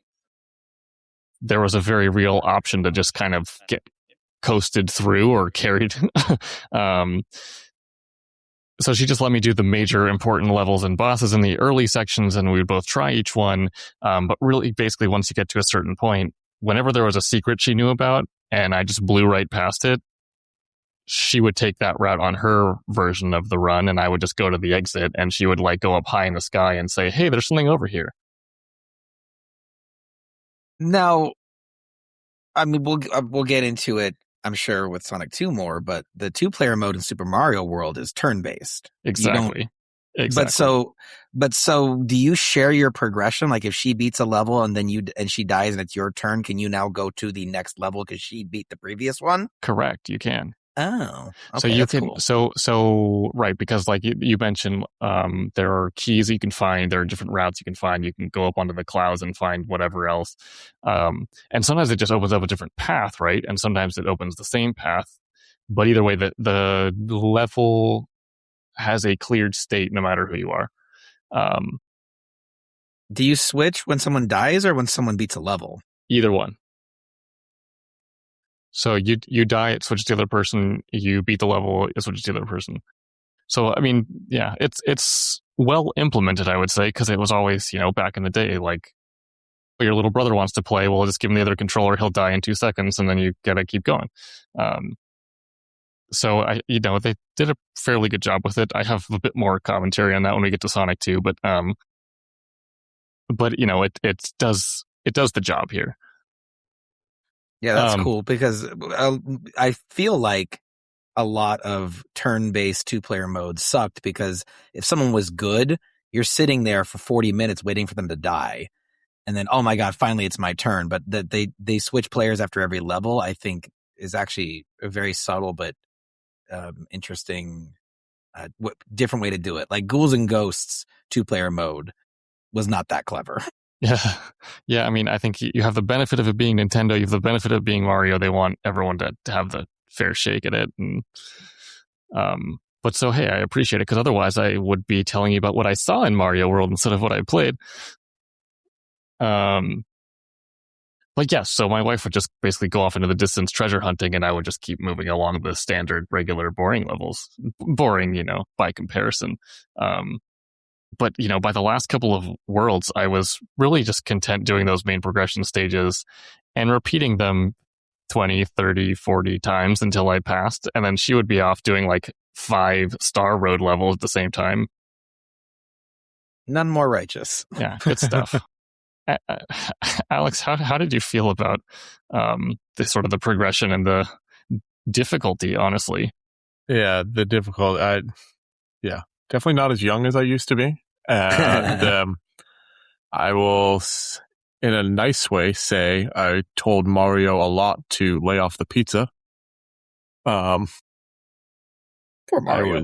there was a very real option to just kind of get coasted through or carried. So she just let me do the major important levels and bosses in the early sections, and we would both try each one. But really, basically, once you get to a certain point, whenever there was a secret she knew about and I just blew right past it, she would take that route on her version of the run, and I would just go to the exit, and she would like go up high in the sky and say, "Hey, there's something over here." Now, I mean, we'll get into it, I'm sure, with Sonic 2 more, but the 2-player mode in Super Mario World is turn-based. Exactly. But so do you share your progression? Like if she beats a level and then she dies and it's your turn, can you now go to the next level because she beat the previous one? Correct. You can. Oh, okay, so you can, cool. so right, because like you mentioned, there are keys you can find, there are different routes you can find, you can go up onto the clouds and find whatever else. And sometimes it just opens up a different path, right? And sometimes it opens the same path. But either way, the level has a cleared state no matter who you are. Do you switch when someone dies or when someone beats a level? Either one. So you die, it switches to the other person. You beat the level, it switches to the other person. So I mean, yeah, it's well implemented, I would say, because it was always, back in the day, like your little brother wants to play, well, just give him the other controller, he'll die in 2 seconds, and then you gotta keep going. So they did a fairly good job with it. I have a bit more commentary on that when we get to Sonic 2, but it does the job here. Yeah, that's cool, because I feel like a lot of turn-based 2-player modes sucked, because if someone was good, you're sitting there for 40 minutes waiting for them to die. And then, oh my God, finally it's my turn. But that they switch players after every level, I think is actually a very subtle but interesting, different way to do it. Like Ghouls and Ghosts 2-player mode was not that clever. Yeah. I mean, I think you have the benefit of it being Nintendo. You have the benefit of being Mario. They want everyone to have the fair shake at it. And, but so, hey, I appreciate it, because otherwise I would be telling you about what I saw in Mario World instead of what I played. But yes, so my wife would just basically go off into the distance treasure hunting, and I would just keep moving along the standard, regular, boring levels. Boring, by comparison. But, by the last couple of worlds, I was really just content doing those main progression stages and repeating them 20, 30, 40 times until I passed. And then she would be off doing like 5 Star Road levels at the same time. None more righteous. Yeah, good stuff. Alex, how did you feel about the sort of the progression and the difficulty, honestly? Yeah, the difficulty. Definitely not as young as I used to be. And I will, in a nice way, say I told Mario a lot to lay off the pizza. Poor Mario.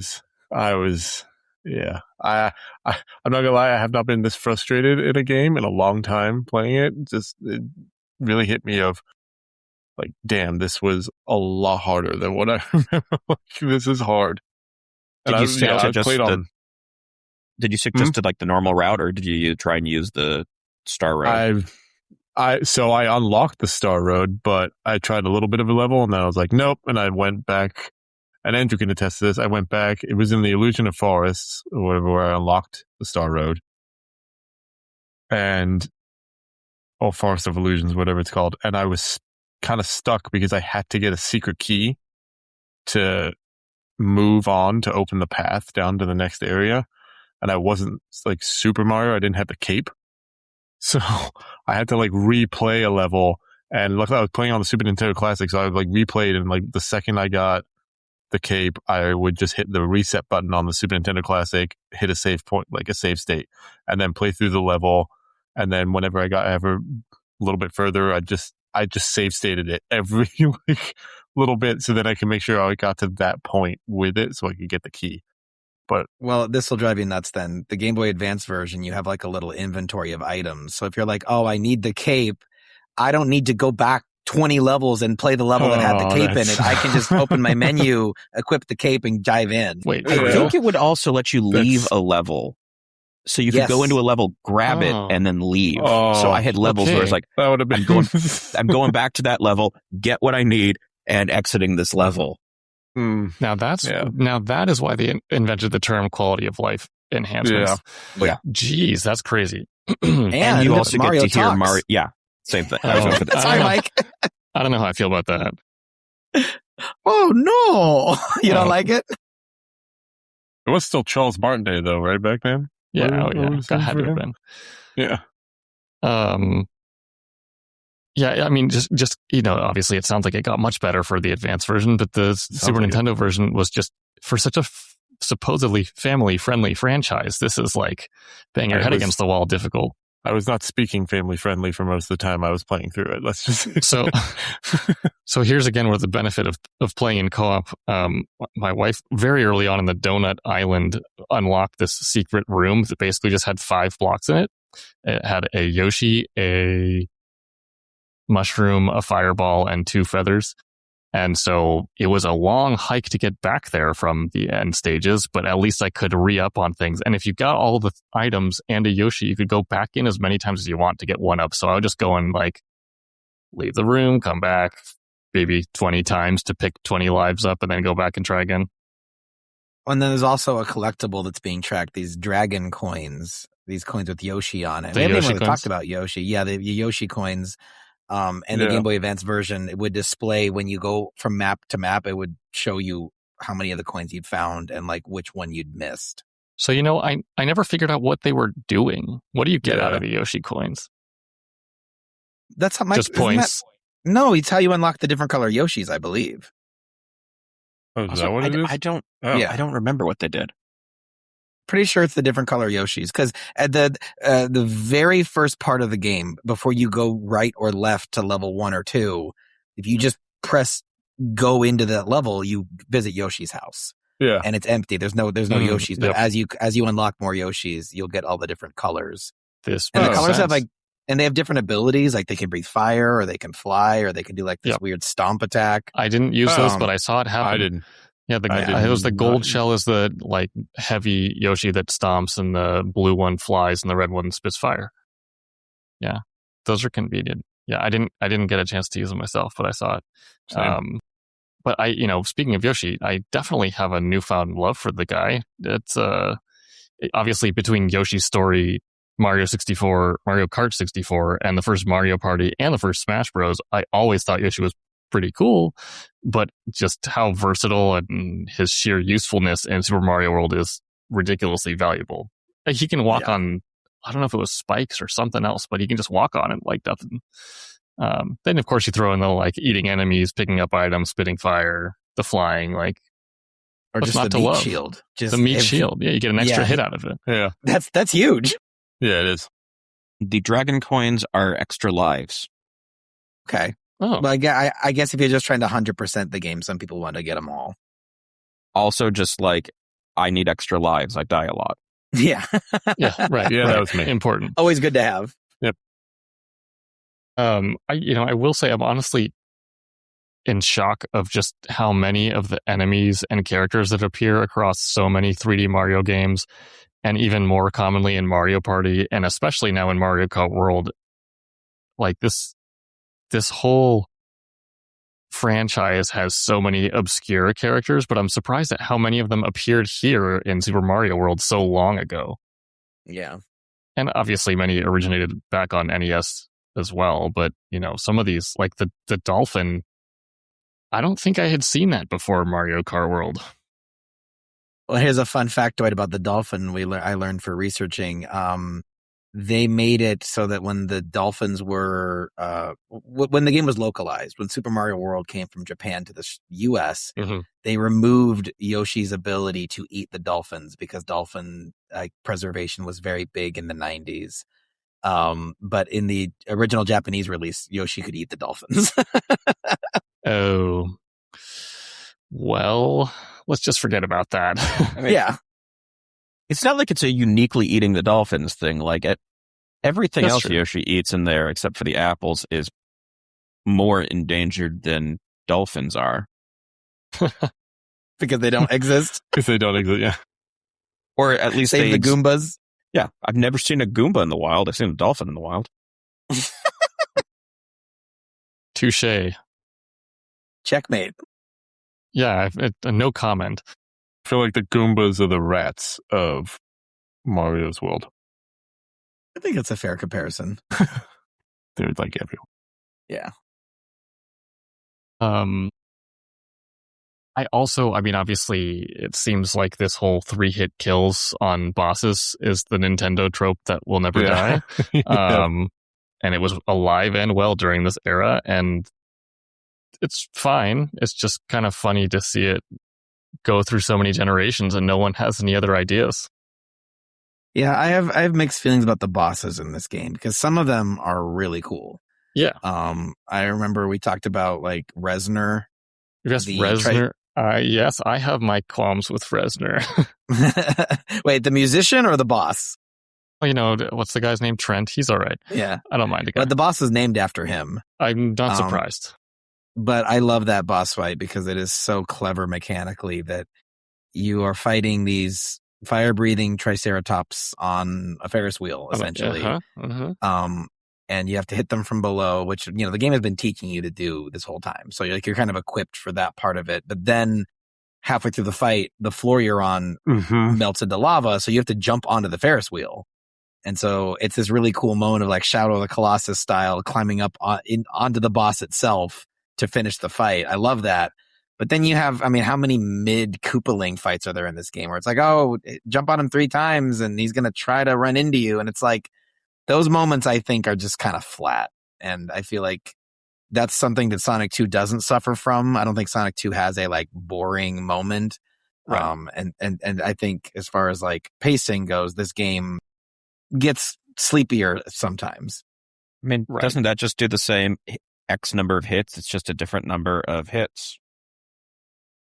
I was, yeah. I'm not gonna lie, I have not been this frustrated in a game in a long time playing it. It really hit me of, like, damn, this was a lot harder than what I remember. This is hard. Did you stick to just Did you stick just to like the normal route, or did you try and use the Star Road? I unlocked the Star Road, but I tried a little bit of a level, and then I was like, nope. And I went back, and Andrew can attest to this. I went back. It was in the Illusion of Forests, or whatever, where I unlocked the Star Road, Forest of Illusions, whatever it's called. And I was kind of stuck because I had to get a secret key to move on to open the path down to the next area. And I wasn't like Super Mario. I didn't have the cape. So I had to like replay a level. And luckily I was playing on the Super Nintendo Classic. So I like replayed, and like the second I got the cape, I would just hit the reset button on the Super Nintendo Classic, hit a save point, like a save state, and then play through the level. And then whenever I got ever a little bit further, I I just save stated it every like little bit so that I can make sure I got to that point with it so I could get the key. But well, this will drive you nuts then. The Game Boy Advance version, you have like a little inventory of items. So if you're like, oh, I need the cape, I don't need to go back 20 levels and play the level that had the cape in it. I can just open my menu, equip the cape, and dive in. Wait, I think it would also let you leave a level. So you could go into a level, grab it, and then leave. So I had levels where it's like, that would have been I'm going back to that level, get what I need, and exiting this level. Now that is why they invented the term quality of life enhancements. Yeah. Jeez, that's crazy. And you also Mario get to hear talks. Mario. Yeah, same thing. Sorry, Mike. I don't know how I feel about that. Oh no, you don't like it? It was still Charles Martin Day though, right back then? Yeah, What was that it had for to have him? been. Yeah. Yeah, I mean, just obviously it sounds like it got much better for the advanced version, but the Super like Nintendo version was just for such a supposedly family-friendly franchise. This is like bang your head against the wall difficult. I was not speaking family friendly for most of the time I was playing through it. Let's just So here's again where the benefit of playing in co-op. My wife very early on in the Donut Island unlocked this secret room that basically just had 5 blocks in it. It had a Yoshi, a mushroom, a fireball, and 2 feathers. And so it was a long hike to get back there from the end stages, but at least I could re-up on things. And if you got all the items and a Yoshi, you could go back in as many times as you want to get 1 up. So I would just go and like leave the room, come back maybe 20 times to pick 20 lives up and then go back and try again. And then there's also a collectible that's being tracked, these dragon coins, these coins with Yoshi on it. The We haven't Yoshi even really coins? talked about Yoshi. Yeah, the Yoshi coins. And the Game Boy Advance version, it would display when you go from map to map, it would show you how many of the coins you'd found and like which one you'd missed. So, I never figured out what they were doing. What do you get out of the Yoshi coins? That's how Just points. No, it's how you unlock the different color Yoshis, I believe. Oh, is that what it is? I don't. Yeah. I don't remember what they did. Pretty sure it's the different color Yoshis because at the very first part of the game, before you go right or left to level 1 or 2, if you just press go into that level, you visit Yoshi's house. Yeah, and it's empty. There's no Yoshis. But yep. as you unlock more Yoshis, you'll get all the different colors. And the colors have and they have different abilities. Like they can breathe fire, or they can fly, or they can do like this weird stomp attack. I didn't use those, but I saw it happen. I didn't. Yeah, it was the gold shell is the like heavy Yoshi that stomps, and the blue one flies, and the red one spits fire. Yeah, those are convenient. Yeah, I didn't get a chance to use them myself, but I saw it. Same. But speaking of Yoshi, I definitely have a newfound love for the guy. It's obviously between Yoshi's Story, Mario 64, Mario Kart 64, and the first Mario Party and the first Smash Bros. I always thought Yoshi was pretty cool, but just how versatile and his sheer usefulness in Super Mario World is ridiculously valuable. Like he can walk on, I don't know if it was spikes or something else, but he can just walk on it like nothing. Then of course you throw in the like eating enemies, picking up items, spitting fire, the flying, like, or just not the to meat love? shield. Just the meat shield. Yeah, you get an extra hit out of it. Yeah, that's huge. Yeah, it is. The dragon coins are extra lives. Okay. Oh, Well, I guess if you're just trying to 100% the game, some people want to get them all. Also, just like I need extra lives, I die a lot. Yeah. yeah, right. Yeah, right. that was me. Important. Always good to have. Yep. I will say I'm honestly in shock of just how many of the enemies and characters that appear across so many 3D Mario games, and even more commonly in Mario Party, and especially now in Mario Kart World. Like this whole franchise has so many obscure characters, but I'm surprised at how many of them appeared here in Super Mario World so long ago. Yeah. And obviously many originated back on NES as well, but some of these, like the dolphin, I don't think I had seen that before Mario Kart World. Well, here's a fun factoid about the dolphin I learned for researching. They made it so that when the dolphins were, when the game was localized, when Super Mario World came from Japan to the US, they removed Yoshi's ability to eat the dolphins because dolphin preservation was very big in the 90s. But in the original Japanese release, Yoshi could eat the dolphins. Oh, well, let's just forget about that. I mean, Yeah. it's not like it's a uniquely eating the dolphins thing. Like everything That's else true. Yoshi eats in there, except for the apples, is more endangered than dolphins are. Because they don't exist. If they don't exist, yeah. Or at least Save the Goombas. Yeah, I've never seen a Goomba in the wild. I've seen a dolphin in the wild. Touche. Checkmate. Yeah, no comment. I feel like the Goombas are the rats of Mario's world. I think it's a fair comparison. They're like everywhere. Yeah. I mean, obviously, it seems like this whole 3-hit kills on bosses is the Nintendo trope that will never die. Yeah. And it was alive and well during this era, and it's fine. It's just kind of funny to see it go through so many generations and no one has any other ideas. Yeah, I have mixed feelings about the bosses in this game because some of them are really cool. Yeah. I remember we talked about like Reznor. Yes, Reznor. Yes, I have my qualms with Reznor. Wait, the musician or the boss? Well, you know, what's the guy's name? Trent. He's all right. Yeah. I don't mind the guy. But the boss is named after him. I'm not surprised. But I love that boss fight because it is so clever mechanically that you are fighting these fire-breathing Triceratops on a Ferris wheel, essentially. And you have to hit them from below, which, you know, the game has been teaching you to do this whole time. So you're kind of equipped for that part of it. But then halfway through the fight, the floor you're on melts into lava. So you have to jump onto the Ferris wheel. And so it's this really cool moment of like Shadow of the Colossus style climbing up onto the boss itself to finish the fight. I love that. But then you have, I mean, how many mid-Koopaling fights are there in this game where it's like, oh, jump on him 3 times and he's going to try to run into you. And it's like, those moments I think are just kind of flat. And I feel like that's something that Sonic 2 doesn't suffer from. I don't think Sonic 2 has a like boring moment. Right. And I think as far as like pacing goes, this game gets sleepier sometimes. I mean, doesn't that just do the same X number of hits? It's just a different number of hits.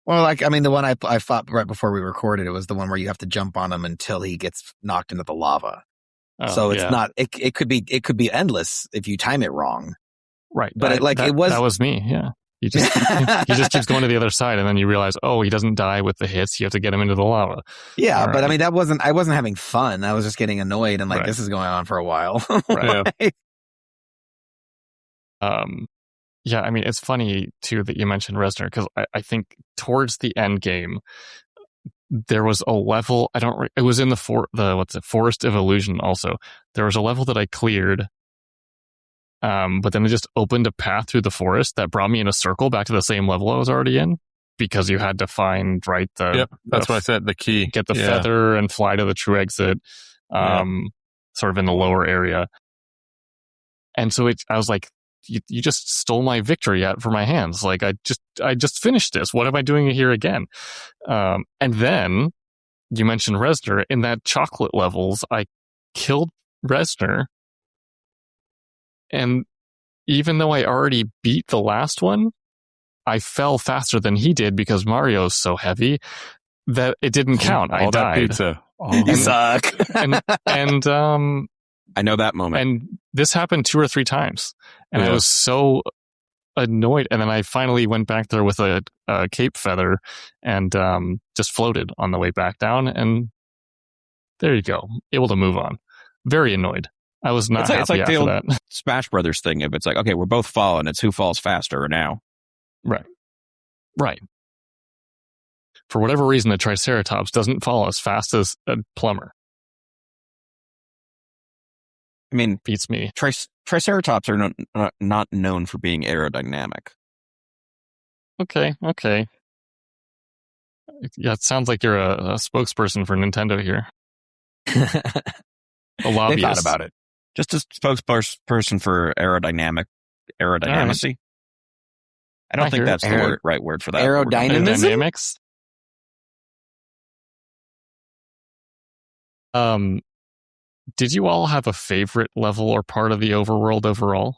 Well, like, I mean, the one I fought right before we recorded, it was the one where you have to jump on him until he gets knocked into the lava. So it's not, it could be endless if you time it wrong. Right. But that was me. Yeah. He just keeps going to the other side and then you realize, oh, he doesn't die with the hits. You have to get him into the lava. Yeah. All but right. I mean, I wasn't having fun. I was just getting annoyed and like, this is going on for a while. Right. Yeah. I mean, it's funny too that you mentioned Reznor because I think towards the end game, there was a level, it was in the Forest of Illusion also. There was a level that I cleared, but then it just opened a path through the forest that brought me in a circle back to the same level I was already in because you had to find, Yep, that's what I said, the key. Get the feather and fly to the true exit, sort of in the lower area. And so I was like, you just stole my victory out from my hands. Like I just finished this. What am I doing here again? And then you mentioned Reznor in that chocolate levels. I killed Reznor, and even though I already beat the last one, I fell faster than he did because Mario's so heavy that it didn't count. I died. That pizza. You suck. and I know that moment. And this happened 2 or 3 times. And I was so annoyed. And then I finally went back there with a cape feather and just floated on the way back down. And there you go. Able to move on. Very annoyed. I was not happy it's like after the old that. Smash Brothers thing. If it's like, okay, we're both falling. It's who falls faster now. Right. For whatever reason, the Triceratops doesn't fall as fast as a plumber. I mean, beats me. Triceratops are not known for being aerodynamic. Okay. Yeah, it sounds like you're a spokesperson for Nintendo here. A lobbyist. They thought about it. Just a spokesperson for aerodynamicy. Right. I don't think that's the right word for that. Aerodynamics? Did you all have a favorite level or part of the overworld overall?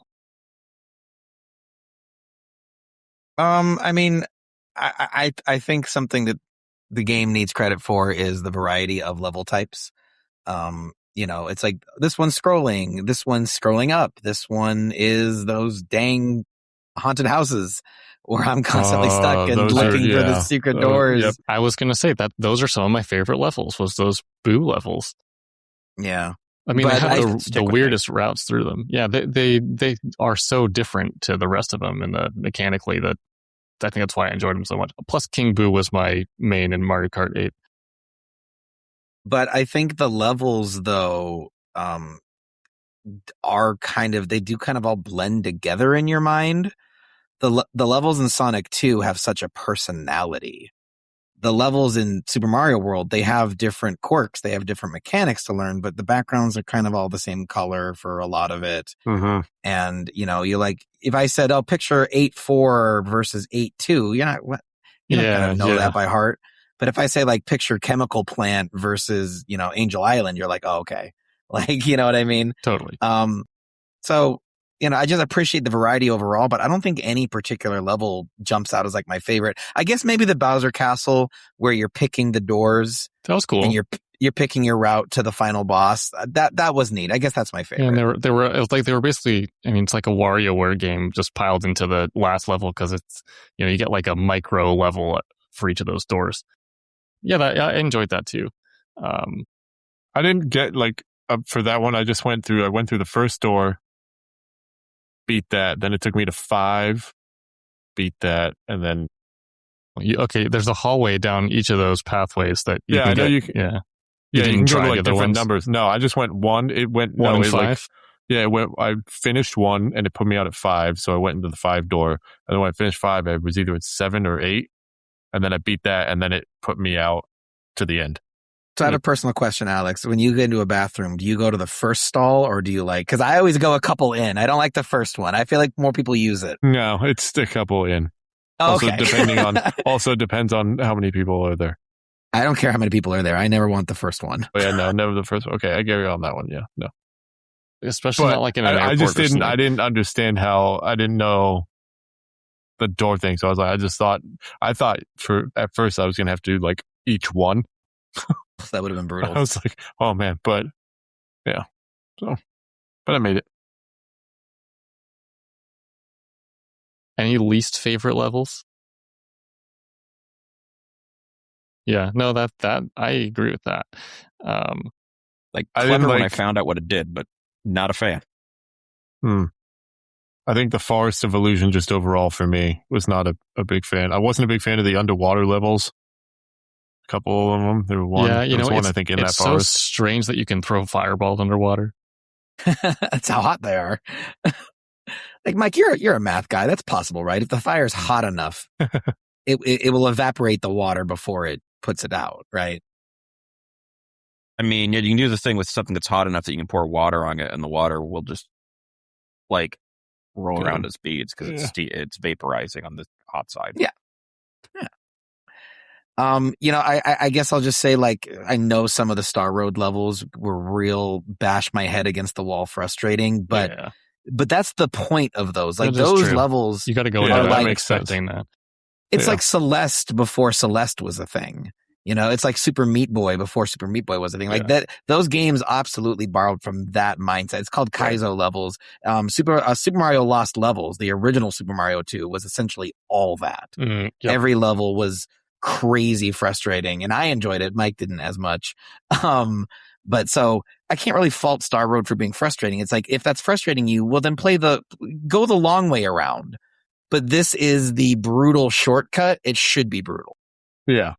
I mean, I think something that the game needs credit for is the variety of level types. It's like this one's scrolling up. This one is those dang haunted houses where I'm constantly stuck and looking for the secret doors. Yep. I was going to say that those are some of my favorite levels, was those Boo levels. Yeah. I mean, they have the weirdest routes through them. Yeah, they are so different to the rest of them, and mechanically that I think that's why I enjoyed them so much. Plus, King Boo was my main in Mario Kart 8. But I think the levels, though, are they do kind of all blend together in your mind. The levels in Sonic 2 have such a personality. The levels in Super Mario World, they have different quirks, they have different mechanics to learn, but the backgrounds are kind of all the same color for a lot of it. Mm-hmm. And, you like, if I said, picture 8-4 versus 8-2, you're not going to know that by heart. But if I say, like, picture Chemical Plant versus, Angel Island, you're like, oh, okay. Like, you know what I mean? Totally. So, I just appreciate the variety overall, but I don't think any particular level jumps out as like my favorite. I guess maybe the Bowser Castle where you're picking the doors. That was cool. And you're picking your route to the final boss. That was neat. I guess that's my favorite. And it was basically, I mean, it's like a WarioWare game just piled into the last level because it's, you get like a micro level for each of those doors. Yeah, I enjoyed that too. I didn't get for that one. I went through the first door, beat that. Then it took me to 5, beat that, and then. There's a hallway down each of those pathways that you can get. You didn't can try go to the other different ones? numbers. No, I just went 1. It went 1 and 5. I finished 1 and it put me out at 5, so I went into the 5 door. And then when I finished 5, I was either at 7 or 8, and then I beat that, and then it put me out to the end. So I have a personal question, Alex. When you get into a bathroom, do you go to the first stall or do you because I always go a couple in. I don't like the first one. I feel like more people use it. No, it's a couple in. Okay. Also depends on how many people are there. I don't care how many people are there. I never want the first one. Oh, yeah, no, never the first one. Okay, I get you on that one. Yeah, no. Especially not like in an airport. I didn't understand I didn't know the door thing. So I was like, I thought at first I was going to have to do like each one. That would have been brutal. I was like, oh man, but yeah. So, but I made it. Any least favorite levels? Yeah, no, that I agree with that. Clever when I found out what it did, but not a fan. I think the Forest of Illusion just overall for me was not a big fan. I wasn't a big fan of the underwater levels. A couple of them. There were one. Yeah, there was one I think in that forest. It's so strange that you can throw fireballs underwater. That's how hot they are. Like, Mike, you're a math guy. That's possible, right? If the fire's hot enough, it will evaporate the water before it puts it out, right? I mean, you can do the thing with something that's hot enough that you can pour water on it, and the water will just roll around its beads because it's vaporizing on the hot side. Yeah. I guess I'll just say, I know some of the Star Road levels were real bash my head against the wall frustrating, but that's the point of those. Like, those levels, you got to go into expecting that. It's like Celeste before Celeste was a thing. It's like Super Meat Boy before Super Meat Boy was a thing. Like that, those games absolutely borrowed from that mindset. It's called Kaizo levels. Super Mario Lost Levels, the original Super Mario 2, was essentially all that. Every level was crazy frustrating, and I enjoyed it. Mike didn't as much. But so I can't really fault Star Road for being frustrating. It's like, if that's frustrating you, well, then go the long way around. But this is the brutal shortcut. It should be brutal. Yeah.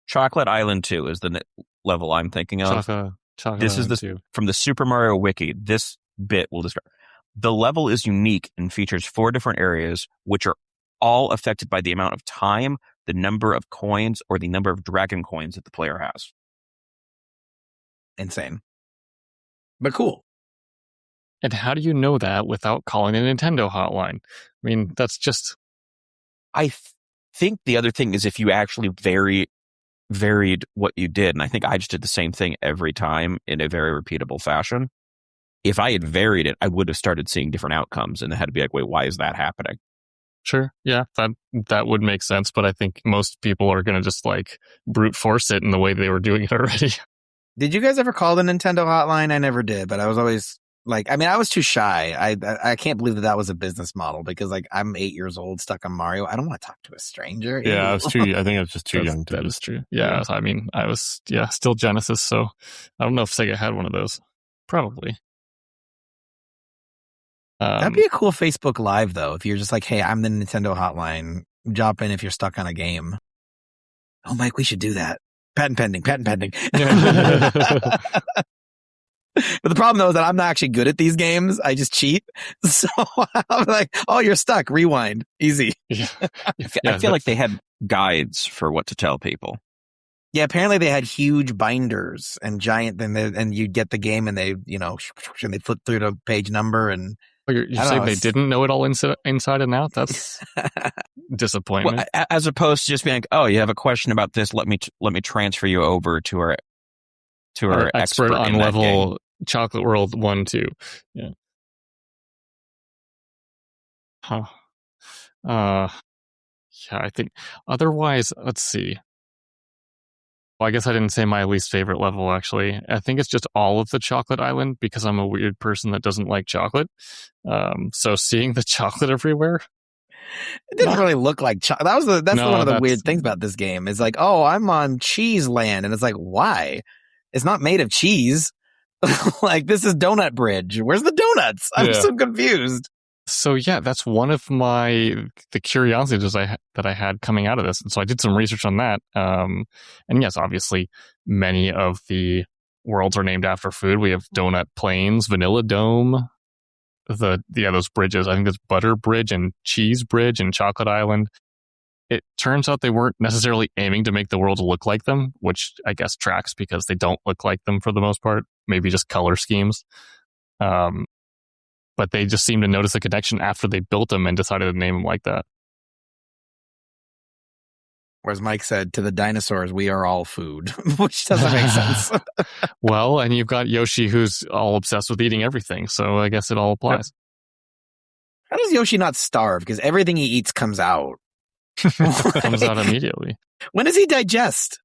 Chocolate Island 2 is the level I'm thinking of. Chocolate this is from the Super Mario Wiki. This bit will describe. The level is unique and features 4 different areas, which are all affected by the amount of time, the number of coins, or the number of dragon coins that the player has. Insane. But cool. And how do you know that without calling a Nintendo hotline? I mean, that's just... I think the other thing is if you actually very, varied what you did. And I think I just did the same thing every time in a very repeatable fashion. If I had varied it, I would have started seeing different outcomes and had to be like, wait, why is that happening? Sure. Yeah, that would make sense, but I think most people are going to just like brute force it in the way they were doing it already. Did you guys ever call the Nintendo hotline? I never did, but I was always like, I mean, I was too shy. I can't believe that was a business model because like I'm 8 years old, stuck on Mario. I don't want to talk to a stranger. Yeah, I Ew. think I was just too young to. That is true. Yeah, I mean, I was still Genesis, so I don't know if Sega had one of those. Probably. That'd be a cool Facebook Live, though, if you're just like, hey, I'm the Nintendo hotline. Drop in if you're stuck on a game. Oh, Mike, we should do that. Patent pending. But the problem, though, is that I'm not actually good at these games. I just cheat. So I'm like, oh, you're stuck. Rewind. Easy. I feel like they had guides for what to tell people. Yeah, apparently they had huge binders and giant, and you get the game and they, and they flip through the page number and. You're saying they didn't know it all inside and out? That's disappointment. Well, as opposed to just being like, "Oh, you have a question about this? Let me transfer you over to our expert on level Chocolate World 1, 2." Yeah. Huh. Yeah, I think otherwise. Let's see. Well, I guess I didn't say my least favorite level, actually. I think it's just all of the Chocolate Island because I'm a weird person that doesn't like chocolate. So seeing the chocolate everywhere. It didn't really look like chocolate. That's one of the weird things about this game. Is like, oh, I'm on cheese land. And it's like, why? It's not made of cheese. Like, this is Donut Bridge. Where's the donuts? I'm so confused. So yeah, that's one of the curiosities that I had coming out of this, and so I did some research on that. And yes, obviously, many of the worlds are named after food. We have Donut Plains, Vanilla Dome, those bridges. I think there's Butter Bridge and Cheese Bridge and Chocolate Island. It turns out they weren't necessarily aiming to make the worlds look like them, which I guess tracks because they don't look like them for the most part. Maybe just color schemes. But they just seemed to notice a connection after they built them and decided to name them like that. Whereas Mike said, to the dinosaurs, we are all food, which doesn't make sense. Well, and you've got Yoshi who's all obsessed with eating everything, so I guess it all applies. How does Yoshi not starve? Because everything he eats comes out. Comes out immediately. When does he digest?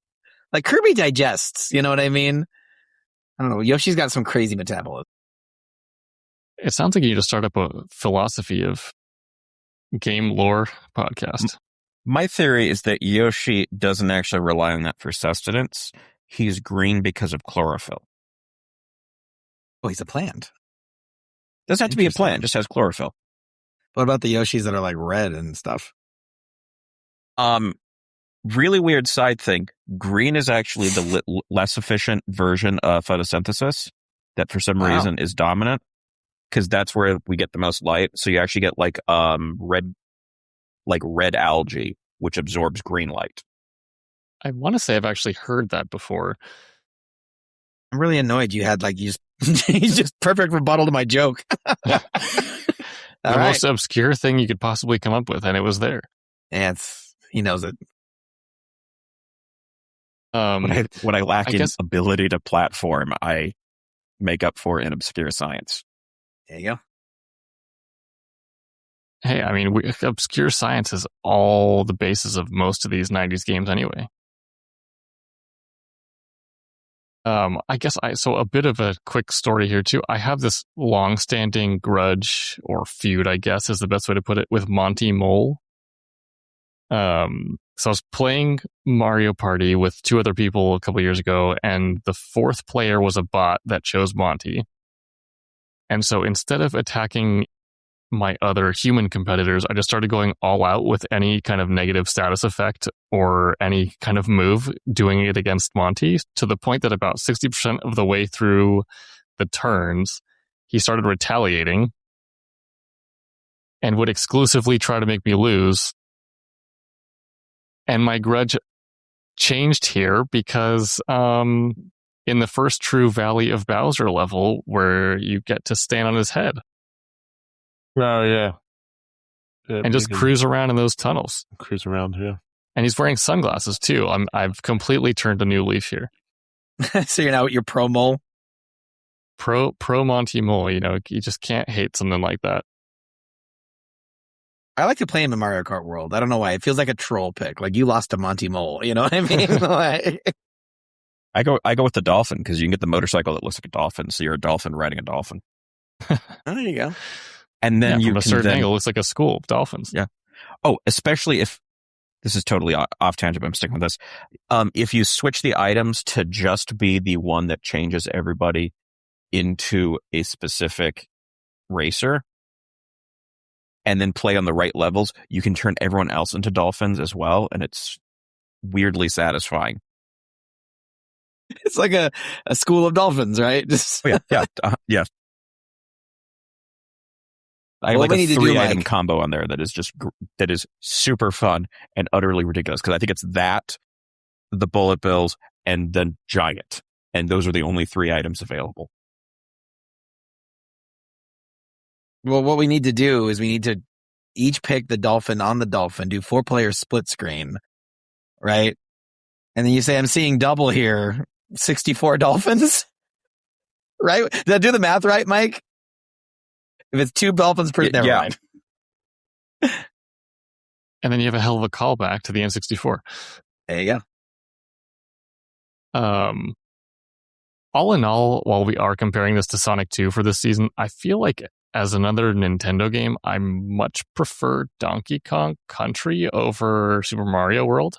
Like Kirby digests, you know what I mean? I don't know. Yoshi's got some crazy metabolism. It sounds like you need to start up a philosophy of game lore podcast. My theory is that Yoshi doesn't actually rely on that for sustenance. He's green because of chlorophyll. Oh, he's a plant. Doesn't have to be a plant, just has chlorophyll. What about the Yoshis that are like red and stuff? Really weird side thing. Green is actually the less efficient version of photosynthesis that for some reason is dominant. Because that's where we get the most light. So you actually get red algae, which absorbs green light. I want to say I've actually heard that before. I'm really annoyed you had he's just perfect rebuttal to my joke. The most obscure thing you could possibly come up with, and it was there. Yeah, he knows it. What I lack in ability to platform, I make up for in obscure science. There you go. Hey, I mean, obscure science is all the basis of most of these 90s games anyway. I guess so a bit of a quick story here too. I have this long-standing grudge or feud, I guess is the best way to put it, with Monty Mole. So I was playing Mario Party with 2 other people a couple years ago, and the 4th player was a bot that chose Monty. And so instead of attacking my other human competitors, I just started going all out with any kind of negative status effect or any kind of move, doing it against Monty, to the point that about 60% of the way through the turns, he started retaliating and would exclusively try to make me lose. And my grudge changed here because in the first true Valley of Bowser level, where you get to stand on his head. Oh, yeah. And just cruise around in those tunnels. Cruise around, yeah. And he's wearing sunglasses too. I've completely turned a new leaf here. So you're pro mole? Pro Monty Mole, you just can't hate something like that. I like to play him in Mario Kart World. I don't know why. It feels like a troll pick. Like you lost to Monty Mole. You know what I mean? I go with the dolphin because you can get the motorcycle that looks like a dolphin. So you're a dolphin riding a dolphin. Oh, there you go. And then from a certain angle, it looks like a school of dolphins. Yeah. Oh, especially if this is totally off tangent, but I'm sticking with this. If you switch the items to just be the one that changes everybody into a specific racer and then play on the right levels, you can turn everyone else into dolphins as well. And it's weirdly satisfying. It's like a school of dolphins, right? Just yeah. I have like a 3-item combo on there that is super fun and utterly ridiculous because I think it's that, the bullet bills, and then giant, and those are the only 3 items available. Well, what we need to do is we need to each pick the dolphin on the dolphin, do 4-player split screen, right? And then you say, I'm seeing double here, 64 dolphins, right? Did I do the math right, Mike? If it's 2 dolphins per, never mind. And then you have a hell of a callback to the N64. There you go. All in all, while we are comparing this to Sonic 2 for this season, I feel like as another Nintendo game, I much prefer Donkey Kong Country over Super Mario World.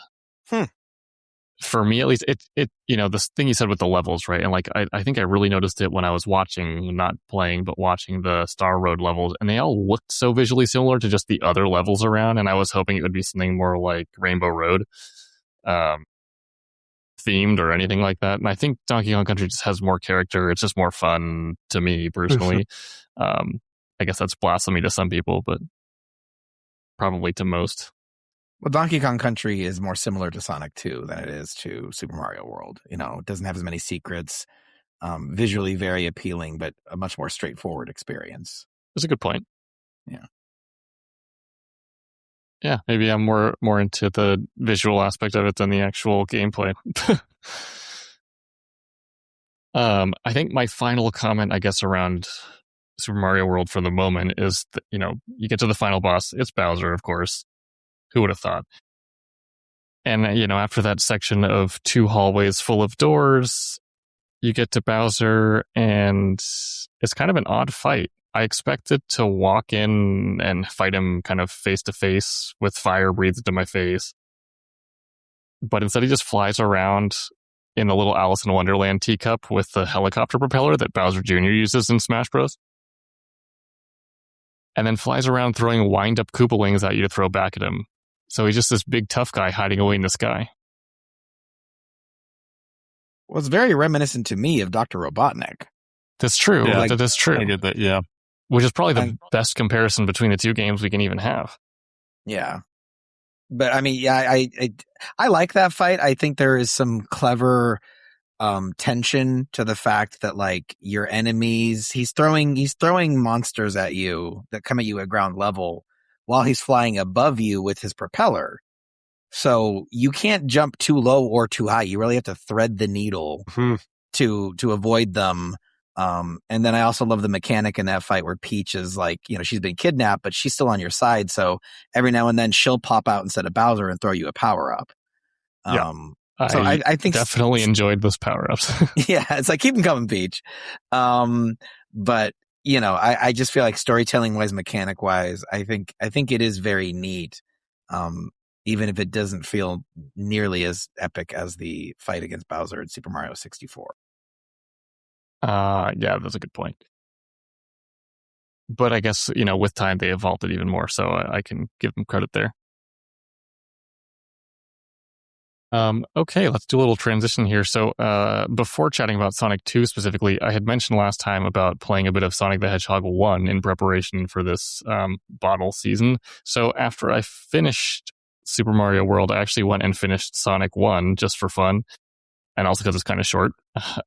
For me, at least, it this thing you said with the levels, right? And like, I think I really noticed it when I was watching, not playing, but watching the Star Road levels, and they all looked so visually similar to just the other levels around. And I was hoping it would be something more like Rainbow Road, themed or anything like that. And I think Donkey Kong Country just has more character. It's just more fun to me personally. I guess that's blasphemy to some people, but probably to most. Well, Donkey Kong Country is more similar to Sonic 2 than it is to Super Mario World. It doesn't have as many secrets, visually very appealing, but a much more straightforward experience. That's a good point. Yeah. Yeah, maybe I'm more into the visual aspect of it than the actual gameplay. I think my final comment, I guess, around Super Mario World for the moment is that, you get to the final boss. It's Bowser, of course. Who would have thought? And, after that section of 2 hallways full of doors, you get to Bowser, and it's kind of an odd fight. I expected to walk in and fight him kind of face to face with fire breathed into my face. But instead he just flies around in a little Alice in Wonderland teacup with the helicopter propeller that Bowser Jr. uses in Smash Bros. And then flies around throwing wind-up Koopalings at you to throw back at him. So he's just this big tough guy hiding away in the sky. Well, it's very reminiscent to me of Dr. Robotnik. That's true. Yeah, that's true. I get that, yeah. Which is probably the best comparison between the 2 games we can even have. Yeah. But I mean, yeah, I like that fight. I think there is some clever tension to the fact that like your enemies, he's throwing monsters at you that come at you at ground level while he's flying above you with his propeller. So you can't jump too low or too high. You really have to thread the needle to avoid them. And then I also love the mechanic in that fight where Peach is like, she's been kidnapped, but she's still on your side. So every now and then she'll pop out instead of Bowser and throw you a power up. So I think definitely enjoyed those power ups. Yeah, it's like keep them coming, Peach. But I just feel like storytelling wise, mechanic wise, I think it is very neat. Even if it doesn't feel nearly as epic as the fight against Bowser in Super Mario 64. Yeah, that's a good point. But I guess, with time they evolved it even more, so I can give them credit there. Okay, let's do a little transition here. So, before chatting about Sonic 2 specifically, I had mentioned last time about playing a bit of Sonic the Hedgehog 1 in preparation for this bottle season. So after I finished Super Mario World, I actually went and finished Sonic 1 just for fun. And also because it's kind of short.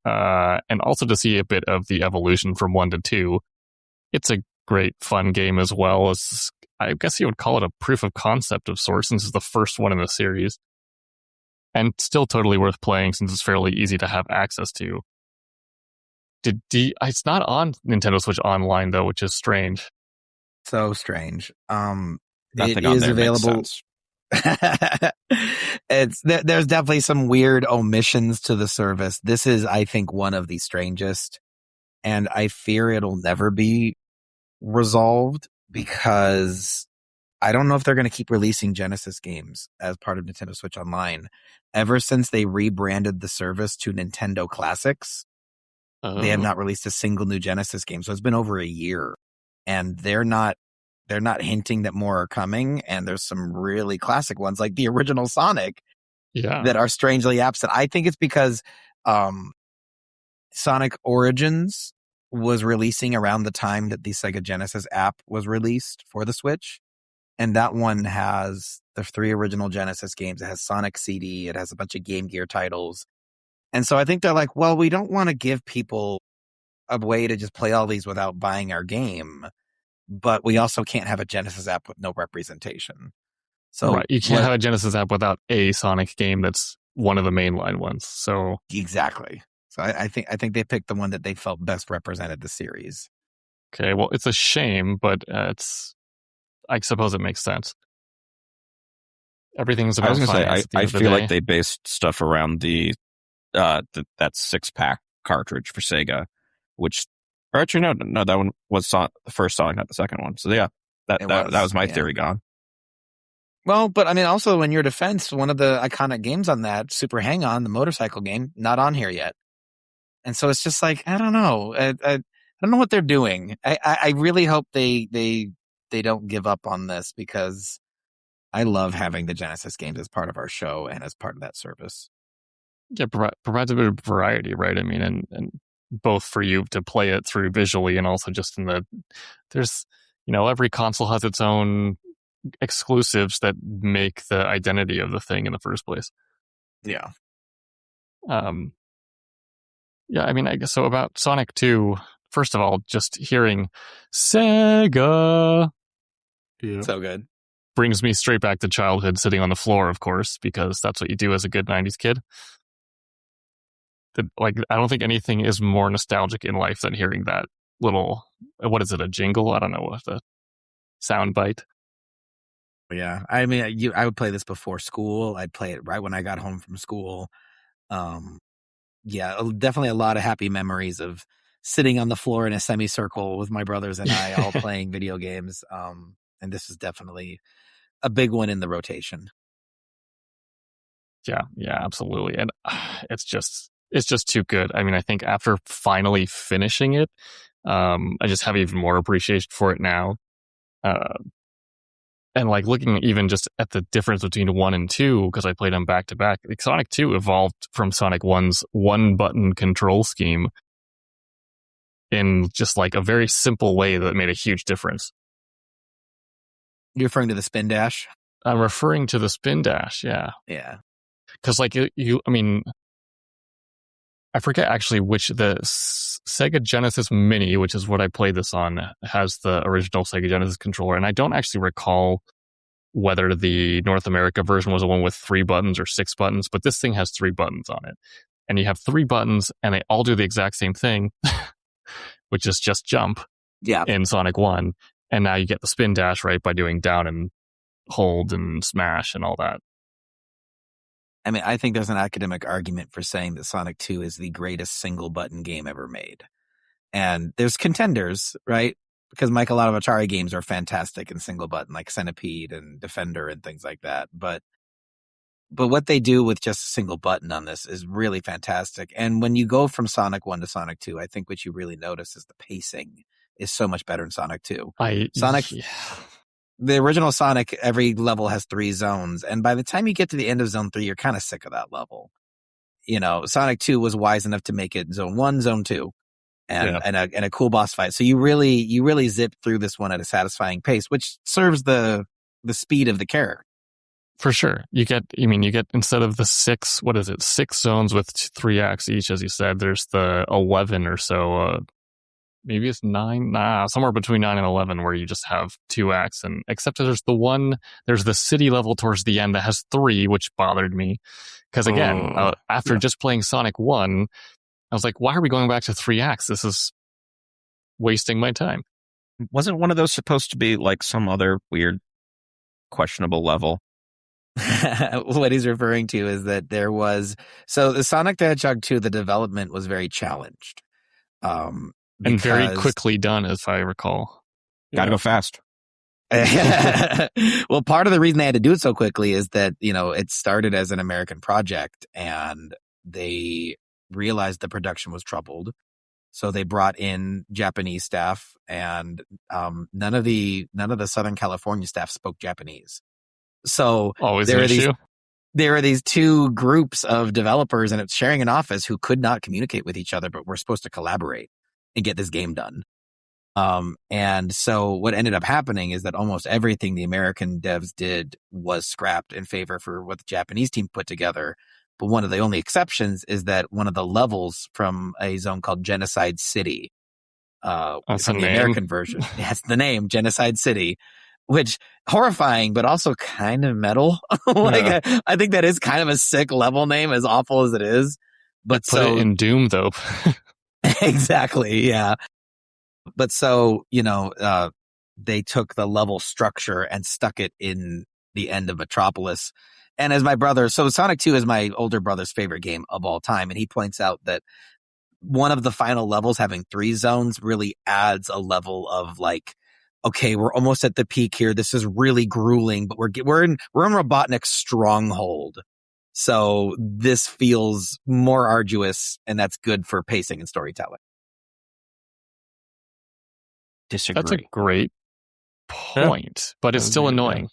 And also to see a bit of the evolution from 1 to 2. It's a great, fun game as well. I guess you would call it a proof of concept of sorts, since it's the first one in the series. And still totally worth playing since it's fairly easy to have access to. It's not on Nintendo Switch Online though, which is strange. So strange. Nothing it on is there makes available. sense. There's definitely some weird omissions to the service. This is, I think, one of the strangest, and I fear it'll never be resolved because I don't know if they're going to keep releasing Genesis games as part of Nintendo Switch Online. Ever since they rebranded the service to Nintendo Classics, they have not released a single new Genesis game. So it's been over a year, and they're not hinting that more are coming. And there's some really classic ones like the original Sonic that are strangely absent. I think it's because Sonic Origins was releasing around the time that the Sega Genesis app was released for the Switch. And that one has the 3 original Genesis games. It has Sonic CD. It has a bunch of Game Gear titles. And so I think they're like, well, we don't want to give people a way to just play all these without buying our game, but we also can't have a Genesis app with no representation. So right, you can't have a Genesis app without a Sonic game that's one of the mainline ones. So exactly. So I think they picked the one that they felt best represented the series. Okay, well, it's a shame, but I suppose it makes sense. Everything's about I was going to say, I feel like they based stuff around that 6-pack cartridge for Sega, which, or actually, no, that one was the first Sonic, not the second one. So yeah, that was my theory gone. Well, but I mean, also in your defense, one of the iconic games on that, Super Hang-On, the motorcycle game, not on here yet. And so it's just like, I don't know. I don't know what they're doing. I really hope they don't give up on this, because I love having the Genesis games as part of our show and as part of that service. Yeah, provides a bit of variety, right? I mean, and both for you to play it through visually and also just there's, every console has its own exclusives that make the identity of the thing in the first place. Yeah. Yeah, I mean, I guess so about Sonic 2, first of all, just hearing Sega so good brings me straight back to childhood, sitting on the floor, of course, because that's what you do as a good 90s kid. I don't think anything is more nostalgic in life than hearing that little, what is it, a jingle? I don't know, what the sound bite. Yeah, I mean, I would play this before school. I'd play it right when I got home from school. Yeah, definitely a lot of happy memories of sitting on the floor in a semicircle with my brothers and I, all playing video games. And this is definitely a big one in the rotation. Yeah, absolutely. And it's just too good. I mean, I think after finally finishing it, I just have even more appreciation for it now. And like looking even just at the difference between 1 and 2, because I played them back to back, like Sonic 2 evolved from Sonic 1's one-button control scheme in just like a very simple way that made a huge difference. You're referring to the spin dash? I'm referring to the spin dash, yeah. Yeah. Because like I mean, I forget actually which, the Sega Genesis Mini, which is what I played this on, has the original Sega Genesis controller. And I don't actually recall whether the North America version was the one with 3 buttons or 6 buttons, but this thing has 3 buttons on it. And you have 3 buttons and they all do the exact same thing, which is just jump in Sonic 1. And now you get the spin dash, right, by doing down and hold and smash and all that. I mean, I think there's an academic argument for saying that Sonic 2 is the greatest single-button game ever made. And there's contenders, right? Because, Mike, a lot of Atari games are fantastic in single-button, like Centipede and Defender and things like that. But what they do with just a single button on this is really fantastic. And when you go from Sonic 1 to Sonic 2, I think what you really notice is the pacing is so much better in Sonic 2. The original Sonic, every level has 3 zones. And by the time you get to the end of Zone 3, you're kind of sick of that level. Sonic 2 was wise enough to make it Zone 1, Zone 2, and a cool boss fight. So you really zip through this one at a satisfying pace, which serves the speed of the character. For sure. You get instead of the 6 zones with 3 acts each, as you said, there's the 11 or so maybe it's 9, somewhere between 9 and 11, where you just have 2 acts, and except there's the city level towards the end that has 3, which bothered me because again, after just playing Sonic 1, I was like, why are we going back to 3 acts? This is wasting my time. Wasn't one of those supposed to be like some other weird, questionable level? What he's referring to is that there was the Sonic the Hedgehog 2, the development was very challenged. And very quickly done, as I recall. Gotta go fast. Well, part of the reason they had to do it so quickly is that, it started as an American project and they realized the production was troubled. So they brought in Japanese staff, and none of the Southern California staff spoke Japanese. So there are these 2 groups of developers, and it's sharing an office, who could not communicate with each other, but were supposed to collaborate and get this game done. And so what ended up happening is that almost everything the American devs did was scrapped in favor for what the Japanese team put together. But one of the only exceptions is that one of the levels from a zone called Genocide City, from the American version, that's the name, Genocide City, which horrifying, but also kind of metal. I think that is kind of a sick level name, as awful as it is. But put it in Doom, though. Exactly, yeah. But they took the level structure and stuck it in the end of Metropolis. And as my brother, so Sonic 2 is my older brother's favorite game of all time. And he points out that one of the final levels having 3 zones really adds a level of like, okay, we're almost at the peak here. This is really grueling, but we're in Robotnik's stronghold. So this feels more arduous, and that's good for pacing and storytelling. Disagree. That's a great point, but it's still annoying.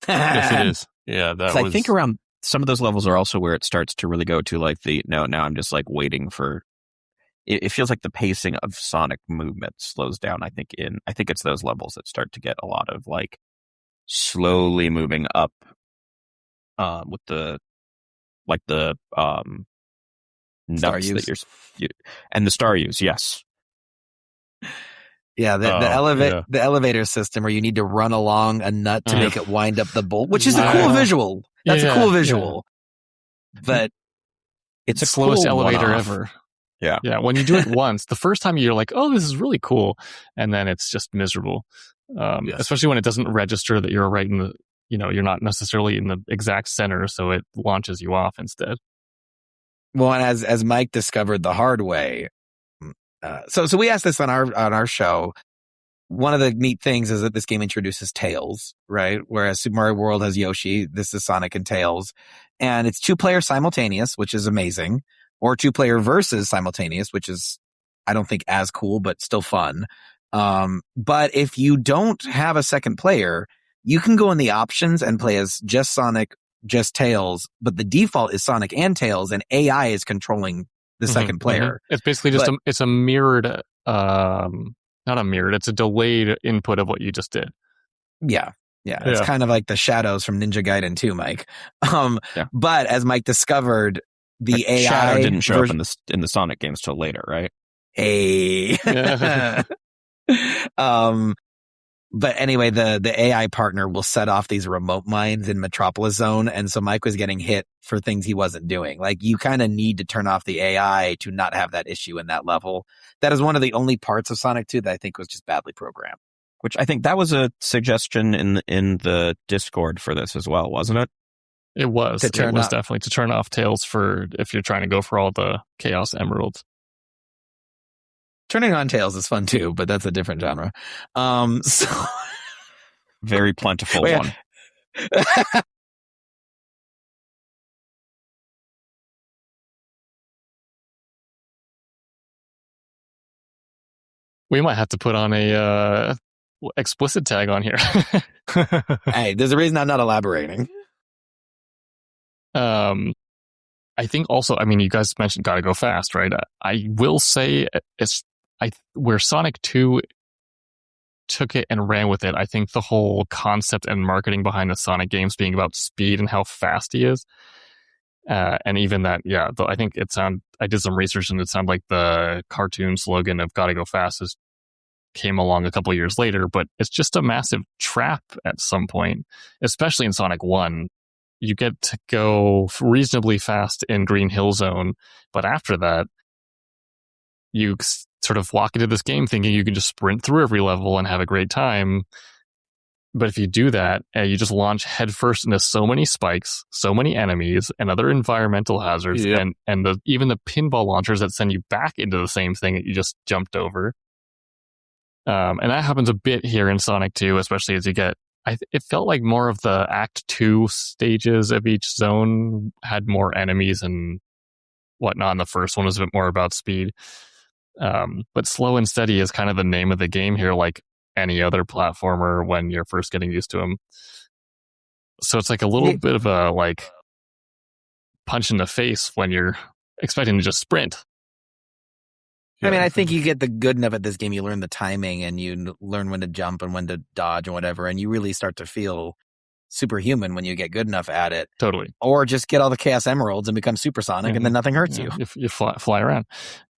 Yes, it is. Yeah, I think around some of those levels are also where it starts to really go to like now I'm just like waiting for. It feels like the pacing of Sonic movement slows down. I think it's those levels that start to get a lot of like slowly moving up, with the nuts that and the star use. Yes. Yeah, the elevator system where you need to run along a nut to make it wind up the bolt, which is a cool visual. That's a cool visual. Yeah. But it's the slowest elevator ever. Yeah. Yeah. When you do it once, the first time you're like, oh, this is really cool. And then it's just miserable. Especially when it doesn't register that you're right in the, you're not necessarily in the exact center. So it launches you off instead. Well, and as Mike discovered the hard way, so we asked this on our show. One of the neat things is that this game introduces Tails, right? Whereas Super Mario World has Yoshi, this is Sonic and Tails. And it's 2-player simultaneous, which is amazing. Or 2-player versus simultaneous, which is, I don't think as cool, but still fun. But if you don't have a second player, you can go in the options and play as just Sonic, just Tails, but the default is Sonic and Tails, and AI is controlling the second player. It's basically just it's a mirrored, not a mirrored, it's a delayed input of what you just did. Yeah. It's kind of like the shadows from Ninja Gaiden 2, Mike. But as Mike discovered, the AI Shadow didn't show up in the Sonic games till later, right? But anyway, the AI partner will set off these remote mines in Metropolis Zone, and so Mike was getting hit for things he wasn't doing. Like, you kind of need to turn off the AI to not have that issue in that level. That is one of the only parts of Sonic 2 that I think was just badly programmed. Which I think that was a suggestion in the Discord for this as well, wasn't it? It was. Definitely to turn off Tails for if you're trying to go for all the Chaos Emeralds. Turning on Tails is fun too, but that's a different genre. So very plentiful one. We might have to put on a explicit tag on here. Hey, there's a reason I'm not elaborating. I think also, you guys mentioned gotta go fast, right? I will say where Sonic 2 took it and ran with it. I think the whole concept and marketing behind the Sonic games being about speed and how fast he is. And even that, I think I did some research and it sounded like the cartoon slogan of gotta go fast is came along a couple years later, but it's just a massive trap at some point, especially in Sonic 1. You get to go reasonably fast in Green Hill Zone, but after that, you sort of walk into this game thinking you can just sprint through every level and have a great time. But if you do that, you just launch headfirst into so many spikes, so many enemies, and other environmental hazards, Yep. and even the pinball launchers that send you back into the same thing that you just jumped over. And that happens a bit here in Sonic 2, especially as you get... it felt like more of the Act 2 stages of each zone had more enemies and whatnot. And the first one was a bit more about speed. But slow and steady is kind of the name of the game here, like any other platformer when you're first getting used to them. So it's like a little bit of a like punch in the face when you're expecting to just sprint. I mean, I think you get the good enough at this game. You learn the timing and you learn when to jump and when to dodge and whatever. And you really start to feel superhuman when you get good enough at it. Totally. Or just get all the Chaos Emeralds and become supersonic and then nothing hurts you. You fly around.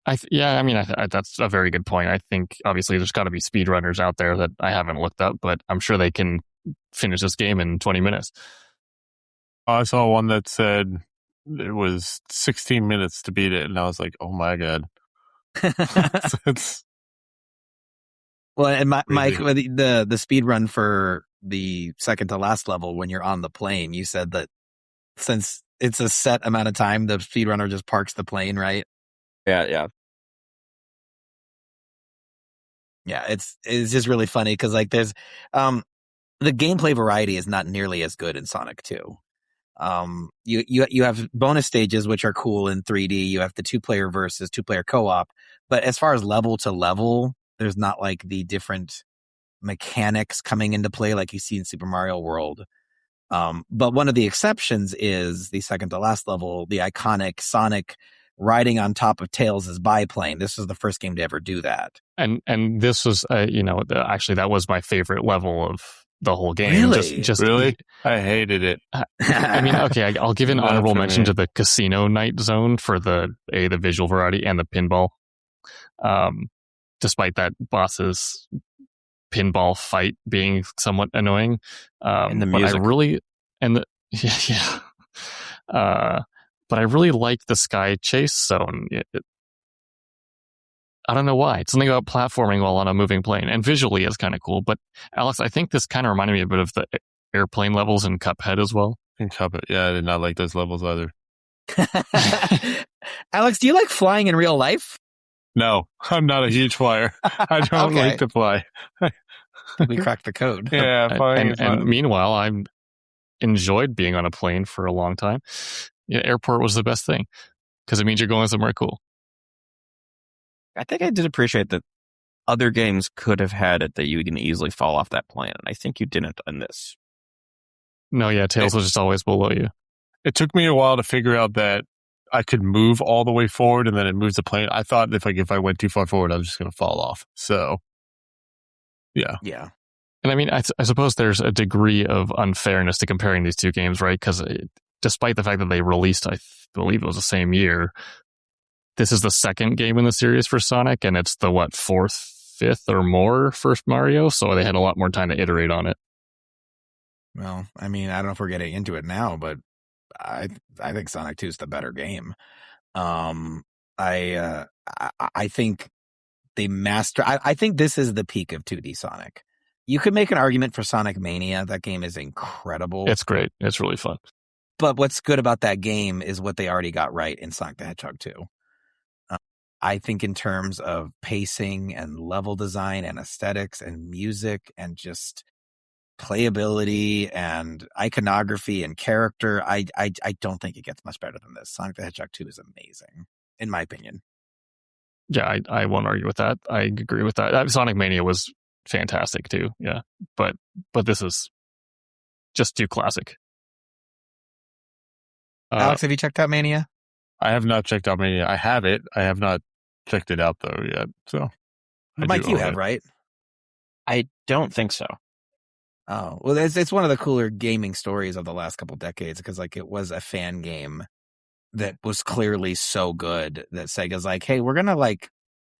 That's a very good point. I think obviously there's got to be speedrunners out there that I haven't looked up, but I'm sure they can finish this game in 20 minutes. I saw one that said it was 16 minutes to beat it, and I was like, oh my God. Well, and Mike, the speed run for the second to last level when you're on the plane, you said that since it's a set amount of time, the speedrunner just parks the plane, right? Yeah. Yeah, it's just really funny because like there's the gameplay variety is not nearly as good in Sonic 2. You have bonus stages which are cool in 3D. You have the 2-player versus 2-player co-op, but as far as level to level, there's not like the different mechanics coming into play like you see in Super Mario World. But one of the exceptions is the second to last level, the iconic Sonic riding on top of Tails' biplane. This was the first game to ever do that. And this was, actually that was my favorite level of the whole game. Really? Really? I hated it. I mean, okay, I'll give an honorable mention to the Casino Night Zone for the visual variety and the pinball. Despite that boss's pinball fight being somewhat annoying. And the music. But I really liked the Sky Chase Zone. I don't know why. It's something about platforming while on a moving plane, and visually it's kind of cool. But Alex, I think this kind of reminded me a bit of the airplane levels in Cuphead as well. In Cuphead, yeah, I did not like those levels either. Alex, do you like flying in real life? No, I'm not a huge flyer. I don't like to fly. We cracked the code. Yeah, and meanwhile, I enjoyed being on a plane for a long time. Yeah, airport was the best thing because it means you're going somewhere cool. I think I did appreciate that other games could have had it that you can easily fall off that plane. I think you didn't in this. No, yeah, Tails was just always below you. It took me a while to figure out that I could move all the way forward and then it moves the plane. I thought if I went too far forward, I was just going to fall off. So, yeah. Yeah. And I mean, I suppose there's a degree of unfairness to comparing these two games, right? Because despite the fact that they released, I believe it was the same year, this is the second game in the series for Sonic, and it's the, fourth, fifth or more first Mario, so they had a lot more time to iterate on it. Well, I mean, I don't know if we're getting into it now, but I think Sonic 2 is the better game. I think they I think this is the peak of 2D Sonic. You could make an argument for Sonic Mania. That game is incredible. It's great. It's really fun. But what's good about that game is what they already got right in Sonic the Hedgehog 2. I think in terms of pacing and level design and aesthetics and music and just playability and iconography and character, I don't think it gets much better than this. Sonic the Hedgehog 2 is amazing, in my opinion. Yeah, I won't argue with that. I agree with that. Sonic Mania was fantastic too. Yeah, but this is just too classic. Alex, have you checked out Mania? I have not checked out Mania. I have it. I have not checked it out though yet. So, Mike, you have, right? I don't think so. Oh, well, it's one of the cooler gaming stories of the last couple decades because like it was a fan game that was clearly so good that Sega's like, hey, we're gonna like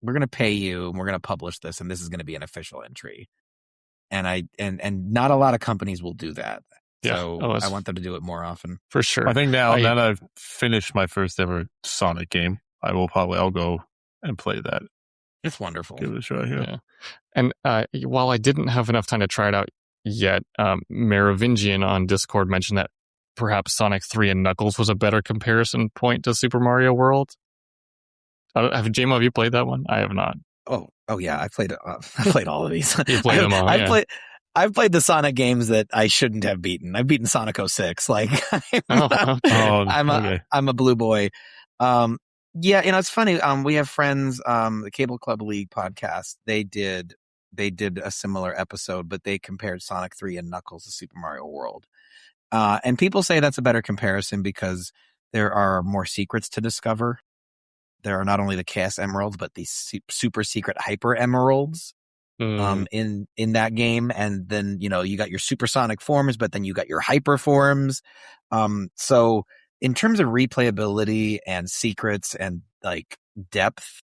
we're going to pay you and we're going to publish this and this is going to be an official entry. And not a lot of companies will do that. Yeah. So I want them to do it more often. For sure. I think now that I've finished my first ever Sonic game, I'll go and play that. It's wonderful. Give it a try. Yeah. And while I didn't have enough time to try it out yet, Merovingian on Discord mentioned that perhaps Sonic 3 and Knuckles was a better comparison point to Super Mario World. J-Mo, have you played that one? I have not. Oh yeah, I played all of these. You played them all. I've played the Sonic games that I shouldn't have beaten. I've beaten Sonic 06. Like I'm a blue boy. Yeah, it's funny. We have friends, the Cable Club League podcast. They did a similar episode, but they compared Sonic 3 and Knuckles to Super Mario World. And people say that's a better comparison because there are more secrets to discover. There are not only the Chaos Emeralds, but the super secret Hyper Emeralds in that game. And then, you got your supersonic forms, but then you got your hyper forms. So in terms of replayability and secrets and like depth,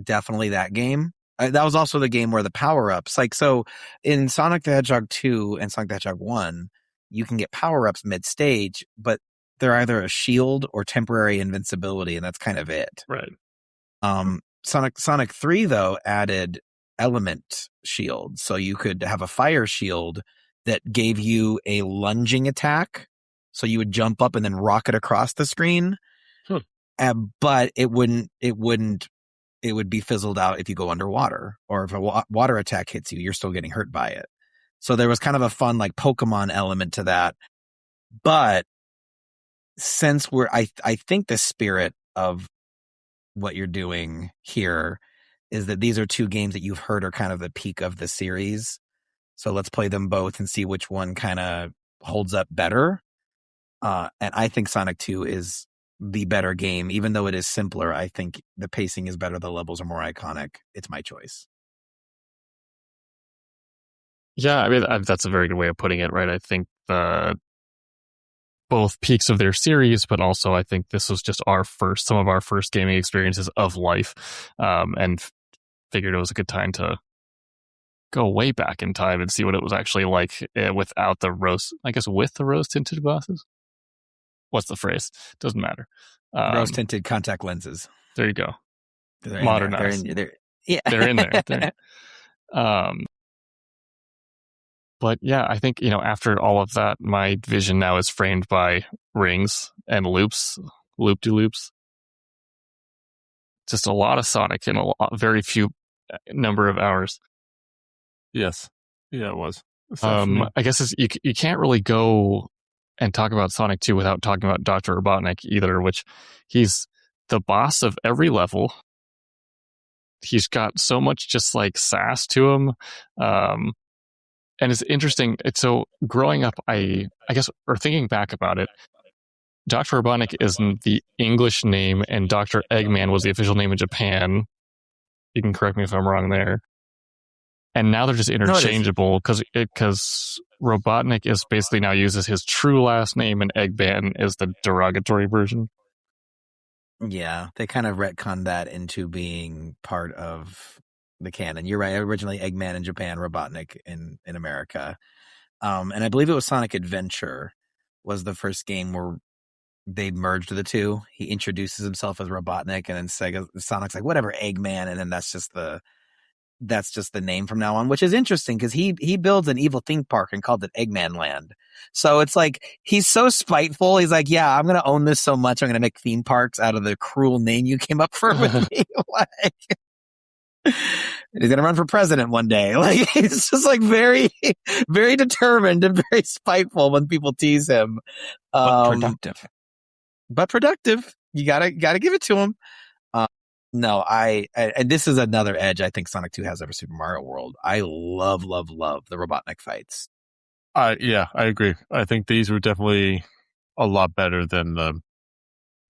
definitely that game. That was also the game where the power-ups, so in Sonic the Hedgehog 2 and Sonic the Hedgehog 1, you can get power-ups mid-stage, but they're either a shield or temporary invincibility, and that's kind of it. Right. Sonic 3, though, added element shield. So you could have a fire shield that gave you a lunging attack. So you would jump up and then rocket across the screen. But it would be fizzled out if you go underwater, or if a water attack hits you, you're still getting hurt by it. So there was kind of a fun like Pokemon element to that. But since I think the spirit of what you're doing here is that these are two games that you've heard are kind of the peak of the series. So let's play them both and see which one kind of holds up better. And I think Sonic 2 is the better game. Even though it is simpler, I think the pacing is better. The levels are more iconic. It's my choice. Yeah, I mean, that's a very good way of putting it, right? I think both peaks of their series, but also I think this was just some of our first gaming experiences of life, and figured it was a good time to go way back in time and see what it was actually like without the with the rose tinted glasses. What's the phrase? Doesn't matter. Rose tinted contact lenses. There you go. They're modernized. They're in there. But yeah, I think, after all of that, my vision now is framed by rings and loops, loop-de-loops. Just a lot of Sonic in very few number of hours. Yes. Yeah, it was. I guess you can't really go and talk about Sonic 2 without talking about Dr. Robotnik either, which he's the boss of every level. He's got so much just like sass to him. And it's interesting. So growing up, I guess, or thinking back about it, Dr. Robotnik is the English name and Dr. Eggman was the official name in Japan. You can correct me if I'm wrong there. And now they're just interchangeable because Robotnik is basically now uses his true last name and Eggman is the derogatory version. Yeah, they kind of retconned that into being part of the canon. You're right. Originally Eggman in Japan, Robotnik in America. And I believe it was Sonic Adventure was the first game where they merged the two. He introduces himself as Robotnik and then Sonic's like, whatever, Eggman. And then that's just the name from now on, which is interesting because he builds an evil theme park and called it Eggman Land. So it's like, he's so spiteful. He's like, yeah, I'm going to own this so much. I'm going to make theme parks out of the cruel name you came up for with me. He's going to run for president one day. Like, he's just like very, very determined and very spiteful when people tease him. But productive. You gotta give it to him. No, and this is another edge I think Sonic 2 has over Super Mario World. I love the Robotnik fights. Yeah, I agree. I think these were definitely a lot better than the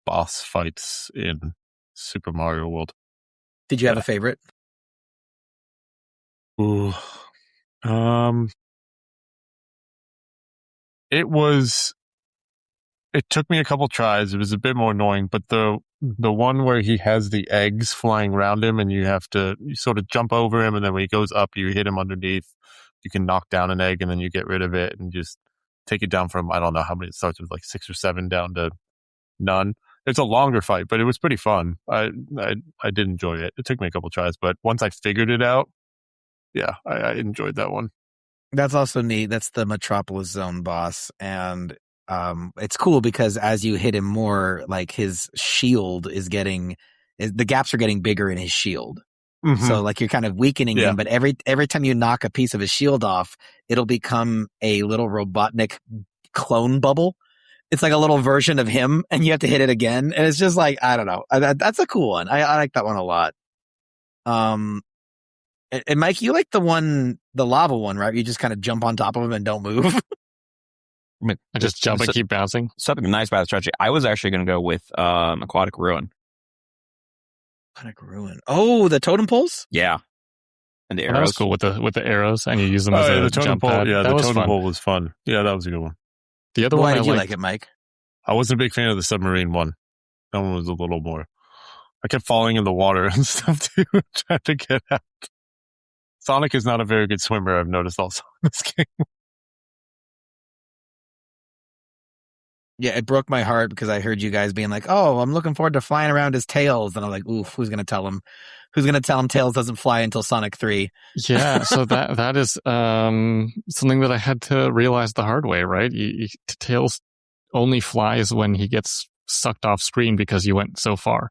boss fights in Super Mario World. Did you have a favorite? Ooh. It was It took me a couple tries. It was a bit more annoying, but the one where he has the eggs flying around him and you sort of jump over him, and then when he goes up, you hit him underneath. You can knock down an egg and then you get rid of it and just take it down from, I don't know how many, it starts with like 6 or 7 down to none. It's a longer fight, but it was pretty fun. I did enjoy it. It took me a couple tries, but once I figured it out, yeah, I enjoyed that one. That's also neat. That's the Metropolis Zone boss, and it's cool because as you hit him more, like his shield the gaps are getting bigger in his shield. Mm-hmm. So like you're kind of weakening him, but every time you knock a piece of his shield off, it'll become a little Robotnik clone bubble. It's like a little version of him, and you have to hit it again. And it's just like, I don't know. That's a cool one. I like that one a lot. And Mike, you like the lava one, right? You just kind of jump on top of him and don't move. I just jump and keep bouncing. Something nice about the strategy. I was actually going to go with Aquatic Ruin. Aquatic Ruin. Oh, the totem poles? Yeah. And the arrows. That was cool with the arrows, and you use them as a jump pad. Yeah, that the was totem fun. pole was fun. Yeah, that was a good one. The other Why one, did you like it, Mike? I wasn't a big fan of the submarine one. That one was a little more. I kept falling in the water and stuff too, trying to get out. Sonic is not a very good swimmer, I've noticed also in this game. Yeah, it broke my heart because I heard you guys being like, "Oh, I'm looking forward to flying around his Tails," and I'm like, "Oof, who's gonna tell him? Who's gonna tell him Tails doesn't fly until Sonic 3?" Yeah, so that is something that I had to realize the hard way, right? Tails only flies when he gets sucked off screen because you went so far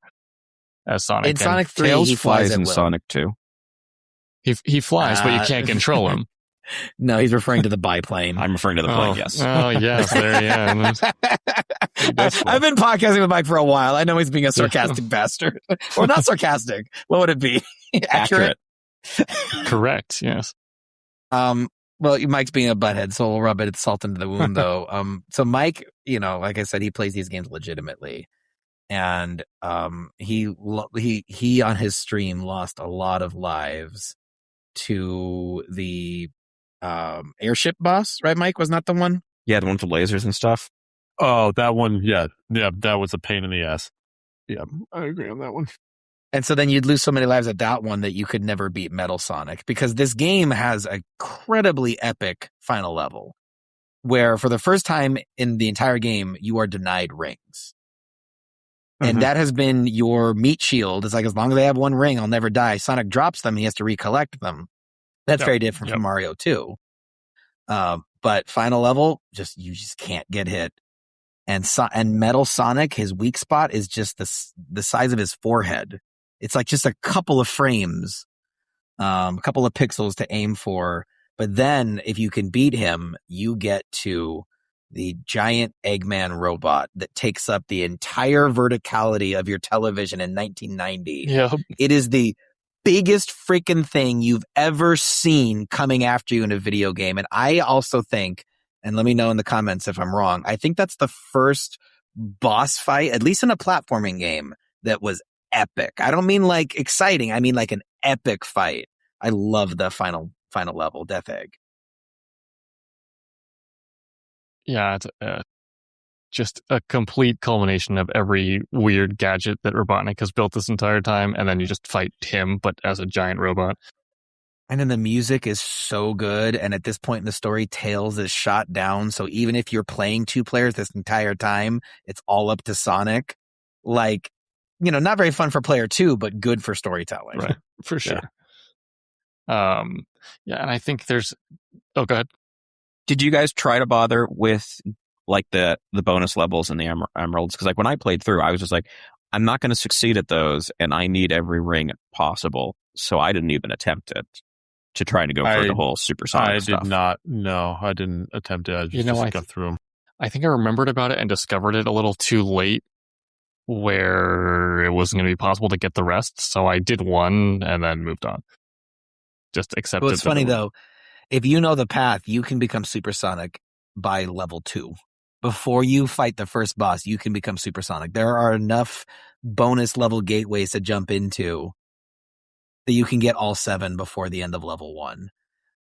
as Sonic. In Sonic 3, Tails he flies in at will. Sonic 2. He flies, but you can't control him. No, he's referring to the biplane. I'm referring to the plane, yes. Oh, yes, there, yeah. I've been podcasting with Mike for a while. I know he's being a sarcastic bastard. Or not sarcastic. What would it be? Accurate. Correct, yes. Well, Mike's being a butthead, so we'll rub it salt into the wound, though. So Mike, like I said, he plays these games legitimately. And he on his stream lost a lot of lives to the airship boss, right, Mike? Was not the one? Yeah, the one with the lasers and stuff. Oh, that one, yeah, that was a pain in the ass. Yeah, I agree on that one. And so then you'd lose so many lives at that one that you could never beat Metal Sonic, because this game has a incredibly epic final level where for the first time in the entire game, you are denied rings. And that has been your meat shield. It's like, as long as I have one ring, I'll never die. Sonic drops them, he has to recollect them. That's very different from Mario 2. But final level, you just can't get hit. And Metal Sonic, his weak spot is just the size of his forehead. It's like just a couple of frames, a couple of pixels to aim for. But then if you can beat him, you get to the giant Eggman robot that takes up the entire verticality of your television in 1990. Yep. It is the biggest freaking thing you've ever seen coming after you in a video game. And I also think, and let me know in the comments if I'm wrong, I think that's the first boss fight, at least in a platforming game, that was epic. I don't mean like exciting. I mean like an epic fight. I love the final level, Death Egg. Yeah, it's just a complete culmination of every weird gadget that Robotnik has built this entire time, and then you just fight him, but as a giant robot. And then the music is so good, and at this point in the story, Tails is shot down, so even if you're playing 2 players this entire time, it's all up to Sonic. Like, not very fun for player 2, but good for storytelling. Right, for sure. Yeah, and I think there's... Oh, go ahead. Did you guys try to bother with like the bonus levels and the emeralds? Because like when I played through, I was just like, I'm not going to succeed at those, and I need every ring possible. So I didn't even attempt it to try to go for the whole supersonic stuff. I did not. No, I didn't attempt it. I just got through them. I think I remembered about it and discovered it a little too late, where it wasn't going to be possible to get the rest. So I did one and then moved on. Just accepted. Well, it's funny though. If you know the path, you can become supersonic by level 2. Before you fight the first boss, you can become supersonic. There are enough bonus level gateways to jump into that you can get all 7 before the end of level 1.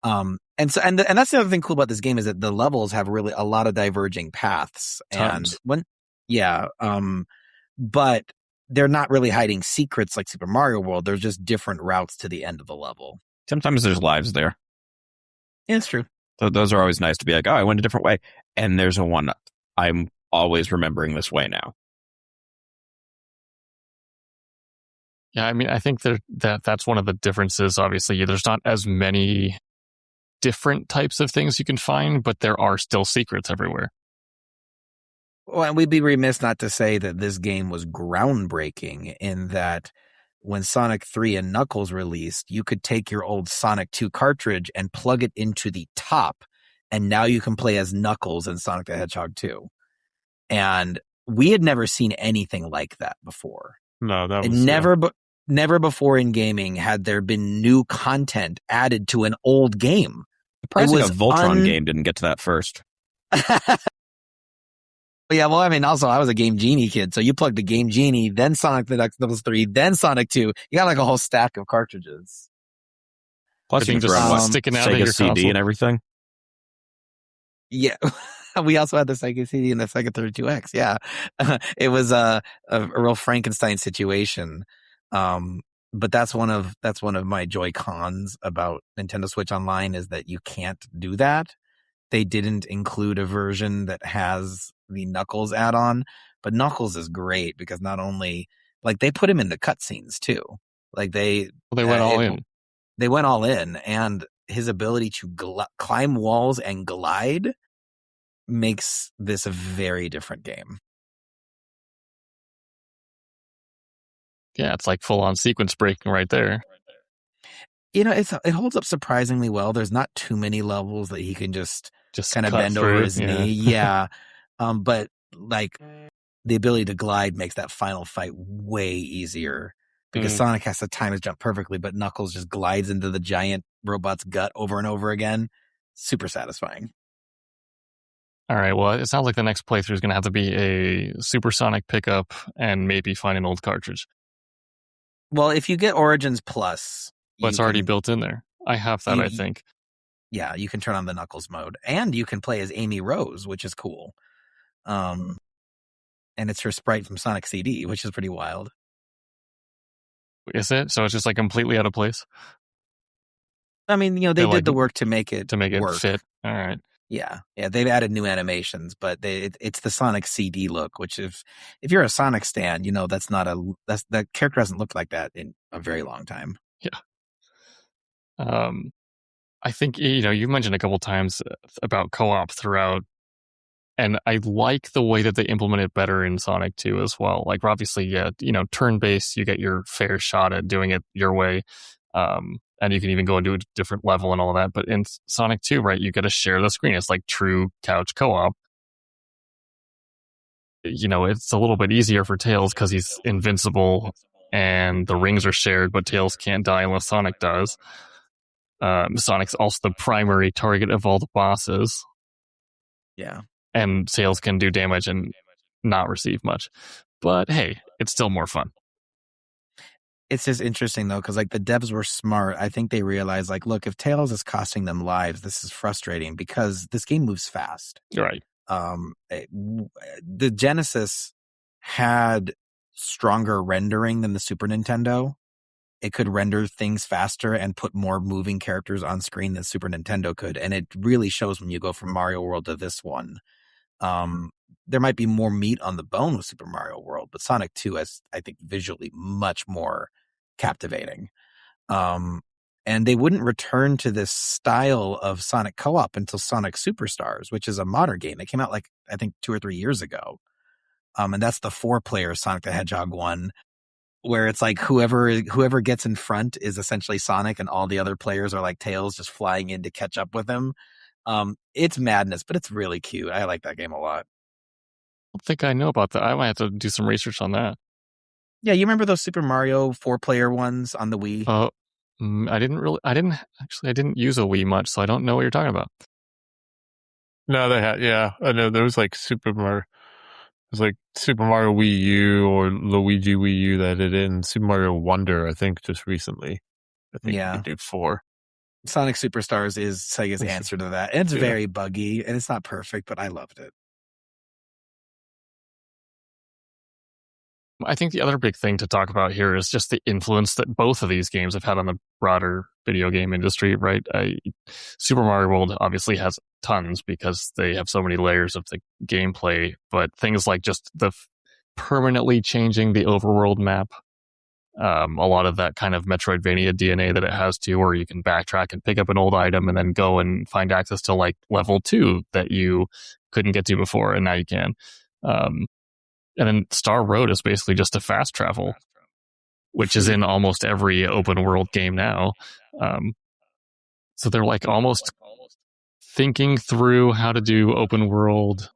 And that's the other thing cool about this game is that the levels have really a lot of diverging paths. Tons. But they're not really hiding secrets like Super Mario World. There's just different routes to the end of the level. Sometimes there's lives there. Yeah, it's true. So those are always nice to be like, oh, I went a different way. And there's a one I'm always remembering this way now. Yeah, I mean, I think that's one of the differences. Obviously, there's not as many different types of things you can find, but there are still secrets everywhere. Well, and we'd be remiss not to say that this game was groundbreaking in that when Sonic 3 and Knuckles released, you could take your old Sonic 2 cartridge and plug it into the top, and now you can play as Knuckles in Sonic the Hedgehog 2. And we had never seen anything like that before. No, that was never before in gaming had there been new content added to an old game. Surprising a Voltron game didn't get to that first. Yeah, well, I mean, also, I was a Game Genie kid, so you plugged the Game Genie, then Sonic the Knuckles 3, then Sonic 2. You got like a whole stack of cartridges. Plus, you can just sticking out Sega of your CD console and everything. Yeah, we also had the Sega CD and the Sega 32X. Yeah, it was a real Frankenstein situation. But that's one of my Joy Cons about Nintendo Switch Online is that you can't do that. They didn't include a version that has the Knuckles add-on, but Knuckles is great because not only like they put him in the cutscenes too, like they went all in. They went all in, and his ability to climb walls and glide makes this a very different game. Yeah, it's like full on sequence breaking right there. You know, it holds up surprisingly well. There's not too many levels that he can just kind of bend over his knee. Yeah. But like the ability to glide makes that final fight way easier because Sonic has to time his jump perfectly, but Knuckles just glides into the giant robot's gut over and over again. Super satisfying. All right. Well, it sounds like the next playthrough is going to have to be a Supersonic pickup and maybe find an old cartridge. Well, if you get Origins Plus, it's already built in there. I have that, I think. Yeah, you can turn on the Knuckles mode, and you can play as Amy Rose, which is cool. And it's her sprite from Sonic CD, which is pretty wild. Is it? So it's just like completely out of place? I mean, you know, they did the work to make it work. Fit. All right. Yeah, they've added new animations, but it's the Sonic CD look, which if you're a Sonic stan, you know that character hasn't looked like that in a very long time. Yeah. I think, you know, you mentioned a couple times about co-op throughout, and I like the way that they implement it better in Sonic 2 as well. Like, obviously, yeah, you know, turn-based, you get your fair shot at doing it your way, and you can even go and do a different level and all that. But in Sonic 2, right, you get to share the screen. It's like true couch co-op. You know, it's a little bit easier for Tails because he's invincible, and the rings are shared, but Tails can't die unless Sonic does. Sonic's also the primary target of all the bosses. Yeah. And Tails can do damage and not receive much. But hey, it's still more fun. It's just interesting, though, because like the devs were smart. I think they realized, like, look, if Tails is costing them lives, this is frustrating because this game moves fast. Right. The Genesis had stronger rendering than the Super Nintendo. It could render things faster and put more moving characters on screen than Super Nintendo could. And it really shows when you go from Mario World to this one. There might be more meat on the bone with Super Mario World, but Sonic 2 is, I think, visually much more captivating. And they wouldn't return to this style of Sonic co-op until Sonic Superstars, which is a modern game. It came out like, I think 2 or 3 years ago. And that's the 4-player Sonic the Hedgehog one, where it's like whoever gets in front is essentially Sonic and all the other players are like Tails just flying in to catch up with him. It's madness, but it's really cute. I like that game a lot. I don't think I know about that. I might have to do some research on that. Yeah, you remember those Super Mario 4-player ones on the Wii? I didn't use a Wii much, so I don't know what you're talking about. No, they had, yeah. I know there was like Super Mario Wii U or Luigi Wii U that it in Super Mario Wonder, I think, just recently. I think they did 4. Sonic Superstars is Sega's answer to that. It's very buggy, and it's not perfect, but I loved it. I think the other big thing to talk about here is just the influence that both of these games have had on the broader video game industry, right? Super Mario World obviously has tons because they have so many layers of the gameplay, but things like just the permanently changing the overworld map, a lot of that kind of Metroidvania DNA that it has too, where you can backtrack and pick up an old item and then go and find access to like level 2 that you couldn't get to before, and now you can. And then Star Road is basically just a fast travel, which is in almost every open world game now. So they're like almost thinking through how to do open world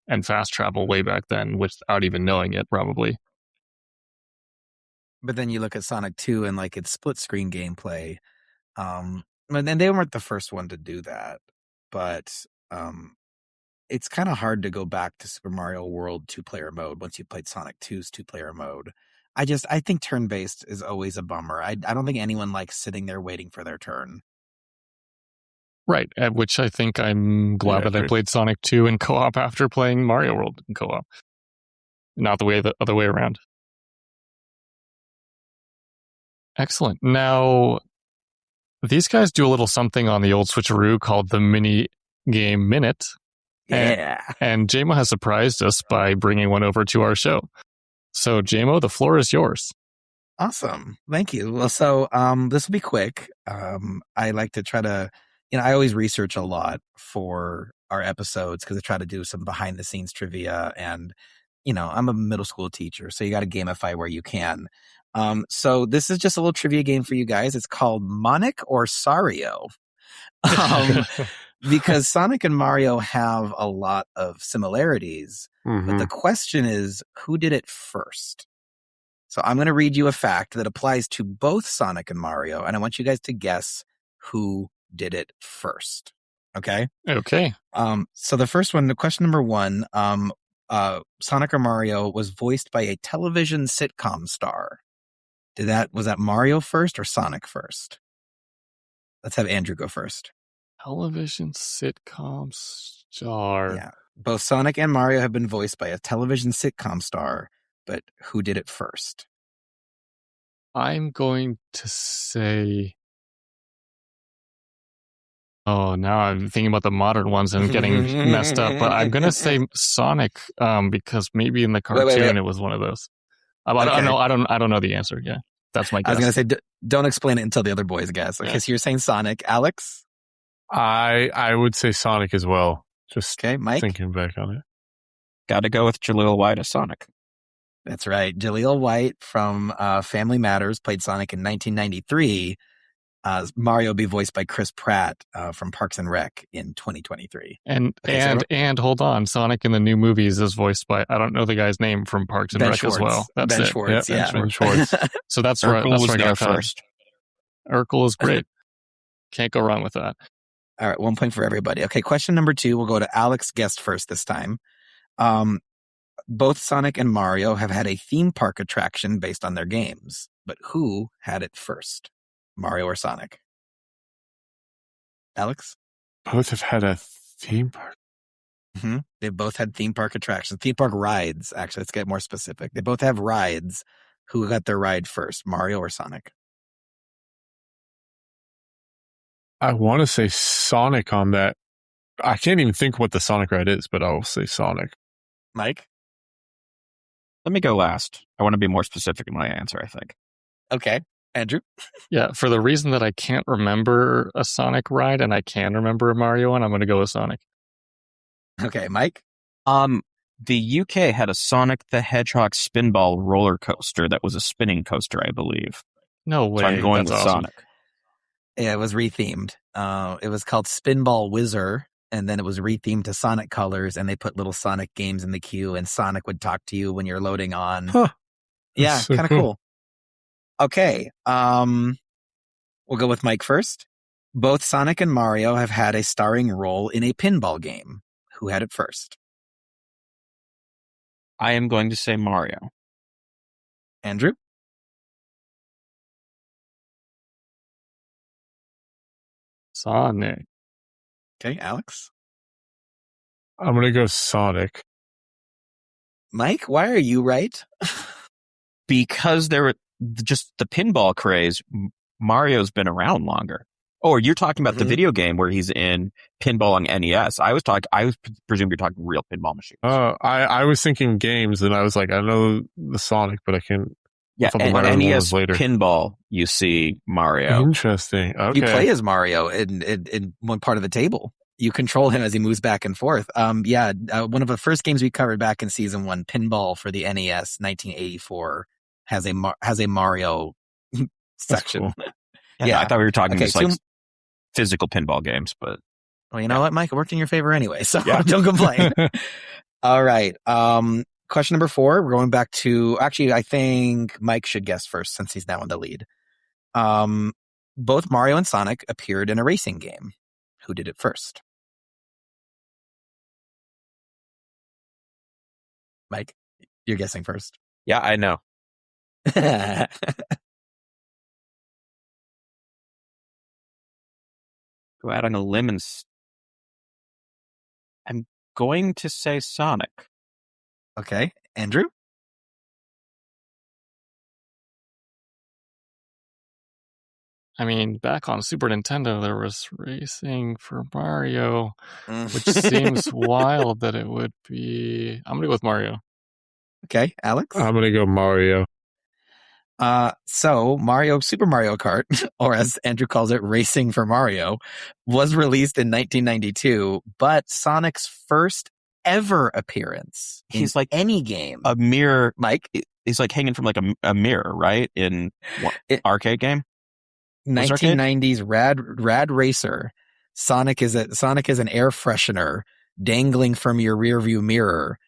and fast travel way back then without even knowing it, probably. But then you look at Sonic 2 and like its split screen gameplay. And they weren't the first one to do that, but it's kind of hard to go back to Super Mario World 2-player mode once you played Sonic 2's 2-player mode. I think turn-based is always a bummer. I don't think anyone likes sitting there waiting for their turn. Right, which I think I'm glad that I played Sonic 2 in co-op after playing Mario World in co-op. Not the other way around. Excellent. Now, these guys do a little something on the old Switcharoo called the Mini Game Minute. Yeah. And JMO has surprised us by bringing one over to our show. So, JMO, the floor is yours. Awesome. Thank you. Well, so this will be quick. I like to try to, I always research a lot for our episodes because I try to do some behind the scenes trivia. And, I'm a middle school teacher, so you got to gamify where you can. So this is just a little trivia game for you guys. It's called Monic or Sario. Because Sonic and Mario have a lot of similarities, but the question is, who did it first? So I'm going to read you a fact that applies to both Sonic and Mario, and I want you guys to guess who did it first. Okay? Okay. So the first one, the question number 1, Sonic or Mario was voiced by a television sitcom star. Was that Mario first or Sonic first? Let's have Andrew go first. Television sitcom star. Yeah. Both Sonic and Mario have been voiced by a television sitcom star, but who did it first? I'm going to say... Oh, now I'm thinking about the modern ones and getting messed up, but I'm going to say Sonic because maybe in the cartoon it was one of those. I don't know the answer. Yeah, that's my guess. I was going to say, don't explain it until the other boys guess. Okay, so you're saying Sonic. Alex? I would say Sonic as well. Just Mike? Thinking back on it. Got to go with Jaleel White as Sonic. That's right. Jaleel White from Family Matters played Sonic in 1993. Mario will be voiced by Chris Pratt from Parks and Rec in 2023. And hold on, Sonic in the new movies is voiced by, I don't know the guy's name, from Parks and Rec as well. That's Ben it. Schwartz, Ben Schwartz. So that's right. That's was right. there first. Urkel is great. Can't go wrong with that. All right, 1 point for everybody. Okay, question number 2. We'll go to Alex guest first this time. Both Sonic and Mario have had a theme park attraction based on their games, but who had it first? Mario or Sonic? Alex? Both have had a theme park. Mm-hmm. They both had theme park attractions. Theme park rides, actually. Let's get more specific. They both have rides. Who got their ride first, Mario or Sonic? I want to say Sonic on that. I can't even think what the Sonic ride is, but I'll say Sonic. Mike? Let me go last. I want to be more specific in my answer, I think. Okay. Andrew? Yeah, for the reason that I can't remember a Sonic ride and I can remember a Mario one, I'm going to go with Sonic. Okay, Mike? The UK had a Sonic the Hedgehog spinball roller coaster that was a spinning coaster, I believe. No way. So I'm going with awesome. Sonic. Yeah, it was rethemed. It was called Spinball Whizzer, and then it was rethemed to Sonic colors, and they put little Sonic games in the queue, and Sonic would talk to you when you're loading on. Huh. Yeah, So kind of cool. Okay, we'll go with Mike first. Both Sonic and Mario have had a starring role in a pinball game. Who had it first? I am going to say Mario. Andrew? Sonic. Okay, Alex. I'm going to go Sonic. Mike, why are you right? Because there were just the pinball craze. Mario's been around longer. Oh, you're talking about the video game where he's in pinball on NES. I presume you're talking real pinball machines. Oh, I was thinking games, and I was like, I know the Sonic, but I can't. Yeah, and on Mario NES was later. pinball, you see Mario. Interesting. Okay. You play as Mario in one part of the table. You control him as he moves back and forth. One of the first games we covered back in season 1, Pinball for the NES, 1984, has a Mario section. Cool. Yeah, I thought we were talking just like so, physical pinball games, but well, you know what, Mike, it worked in your favor anyway, so don't complain. All right. Question number 4. We're going back to, actually, I think Mike should guess first since he's now in the lead. Both Mario and Sonic appeared in a racing game. Who did it first? Mike, you're guessing first. Yeah, I know. Go out on a limb and I'm going to say Sonic. Okay, Andrew? I mean, back on Super Nintendo, there was racing for Mario, which seems wild that it would be... I'm going to go with Mario. Okay, Alex? I'm going to go Mario. So Super Mario Kart, or as Andrew calls it, Racing for Mario, was released in 1992, but Sonic's first ever appearance He's in like any game. A mirror. Mike? He's like hanging from like a mirror, right? In arcade game? 1990s Rad Racer. Sonic is an air freshener dangling from your rearview mirror.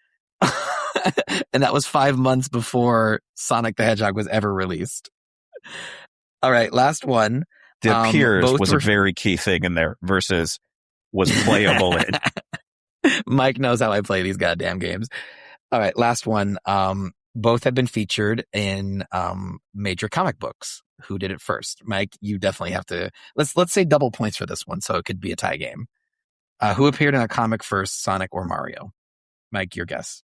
And that was 5 months before Sonic the Hedgehog was ever released. All right, last one. The appears was a very key thing in there versus was playable in. Mike knows how I play these goddamn games. All right, last one. Both have been featured in major comic books. Who did it first? Mike, you definitely have to... Let's say double points for this one, so it could be a tie game. Who appeared in a comic first, Sonic or Mario? Mike, your guess.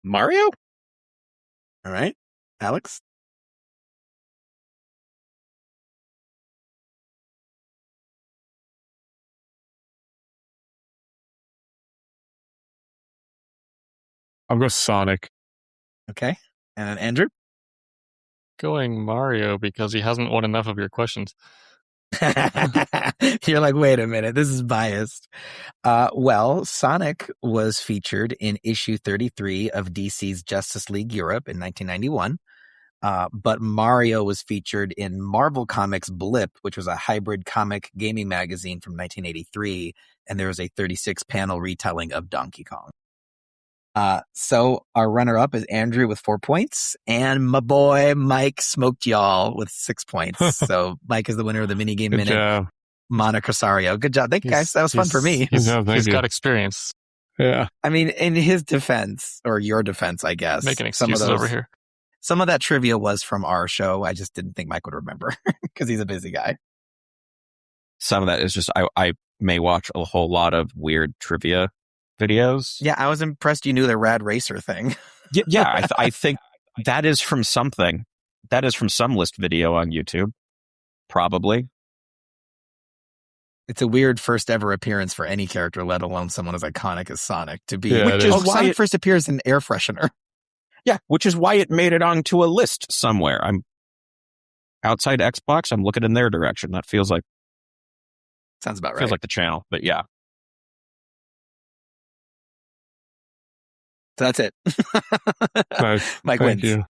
Mario? All right. Alex? I'll go Sonic. Okay. And Andrew? Going Mario because he hasn't won enough of your questions. You're like, wait a minute, this is biased. Well, Sonic was featured in issue 33 of DC's Justice League Europe in 1991. But Mario was featured in Marvel Comics Blip, which was a hybrid comic gaming magazine from 1983. And there was a 36-panel retelling of Donkey Kong. So our runner-up is Andrew with 4 points, and my boy Mike smoked y'all with 6 points. So Mike is the winner of the minigame minute. Job. Monica Rosario. Good job. Thank you, guys. That was fun for me. He's got experience. Yeah. I mean, in his defense, or your defense, I guess. Making excuses over here. Some of that trivia was from our show. I just didn't think Mike would remember because he's a busy guy. Some of that is just, I may watch a whole lot of weird trivia videos. Yeah, I was impressed you knew the Rad Racer thing. Yeah, I think that is from something. That is from some list video on YouTube. Probably. It's a weird first ever appearance for any character, let alone someone as iconic as Sonic, to be. Yeah, which is why Sonic it first appears in Air Freshener. Yeah, which is why it made it onto a list somewhere. I'm outside Xbox. I'm looking in their direction. That feels like sounds about right. Feels like the channel, but yeah. So that's it. Nice. Mike Thank wins. you.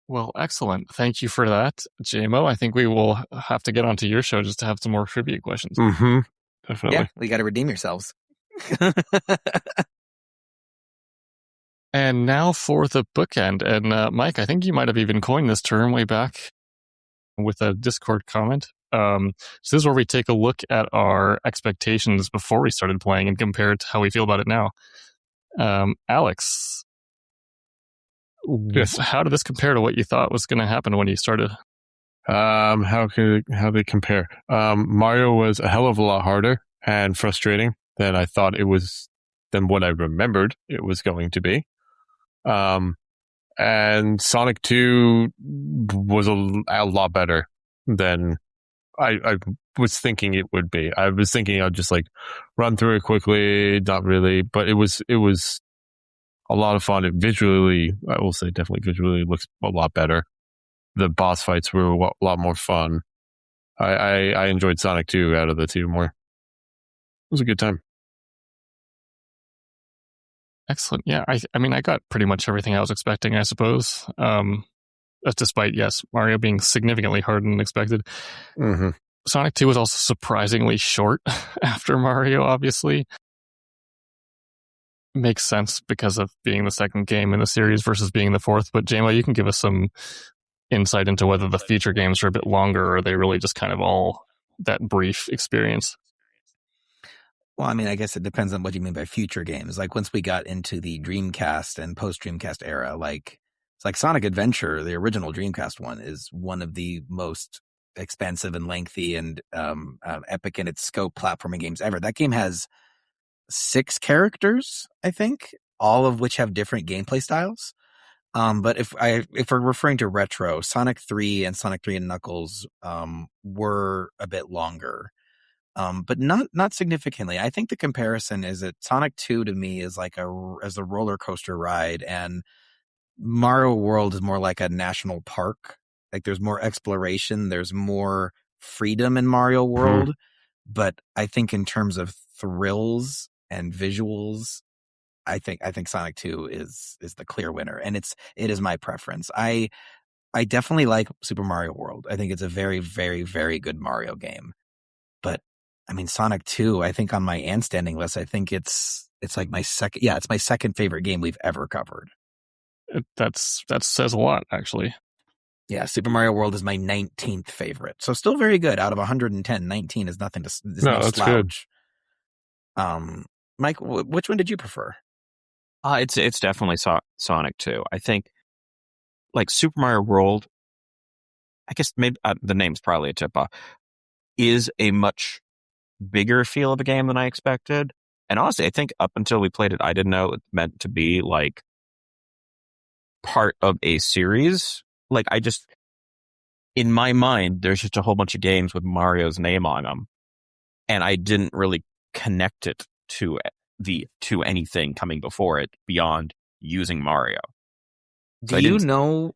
Well, excellent. Thank you for that, JMO. I think we will have to get onto your show just to have some more trivia questions. Mm-hmm. Definitely. Yeah, we got to redeem yourselves. And now for the bookend. And Mike, I think you might have even coined this term way back with a Discord comment. So this is where we take a look at our expectations before we started playing and compare it to how we feel about it now. Alex, Yes. How did this compare to what you thought was going to happen when you started? How they compare? Mario was a hell of a lot harder and frustrating than I thought it was, than what I remembered it was going to be. And Sonic 2 was a lot better than I was thinking it would be. I was thinking I'd just like run through it quickly, not really, but it was a lot of fun. It visually, I will say, definitely visually looks a lot better. The boss fights were a lot more fun. I enjoyed Sonic 2 out of the two more. It was a good time. Excellent. Yeah, I mean, I got pretty much everything I was expecting, I suppose. Despite, yes, Mario being significantly harder than expected. Mm-hmm. Sonic 2 was also surprisingly short after Mario, obviously. Makes sense because of being the second game in the series versus being the fourth. But JMO, you can give us some insight into whether the feature games are a bit longer or are they really just kind of all that brief experience. Well, I mean, I guess it depends on what you mean by future games. Like once we got into the Dreamcast and post-Dreamcast era, like it's like Sonic Adventure, the original Dreamcast one, is one of the most expensive and lengthy and epic in its scope platforming games ever. That game has 6 characters, I think, all of which have different gameplay styles. But if we're referring to retro, Sonic 3 and Sonic 3 and Knuckles were a bit longer. But not significantly. I think the comparison is that Sonic 2 to me is like a roller coaster ride, and Mario World is more like a national park. Like there's more exploration, there's more freedom in Mario World. Mm-hmm. But I think in terms of thrills and visuals, I think Sonic 2 is the clear winner, and it is my preference. I definitely like Super Mario World. I think it's a very, very, very good Mario game. But I mean, Sonic 2, I think on my standing list, I think it's like my second. Yeah, it's my second favorite game we've ever covered. That says a lot, actually. Yeah, Super Mario World is my 19th favorite. So still very good. Out of 110, 19 is nothing to. No, that's slouch. Good. Mike, which one did you prefer? It's definitely Sonic 2. I think, like Super Mario World, I guess maybe the name's probably a tip off, is a much bigger feel of a game than I expected. And honestly, I think up until we played it, I didn't know it meant to be like part of a series. Like I just, in my mind, there's just a whole bunch of games with Mario's name on them. And I didn't really connect it to anything coming before it beyond using Mario. So do you know?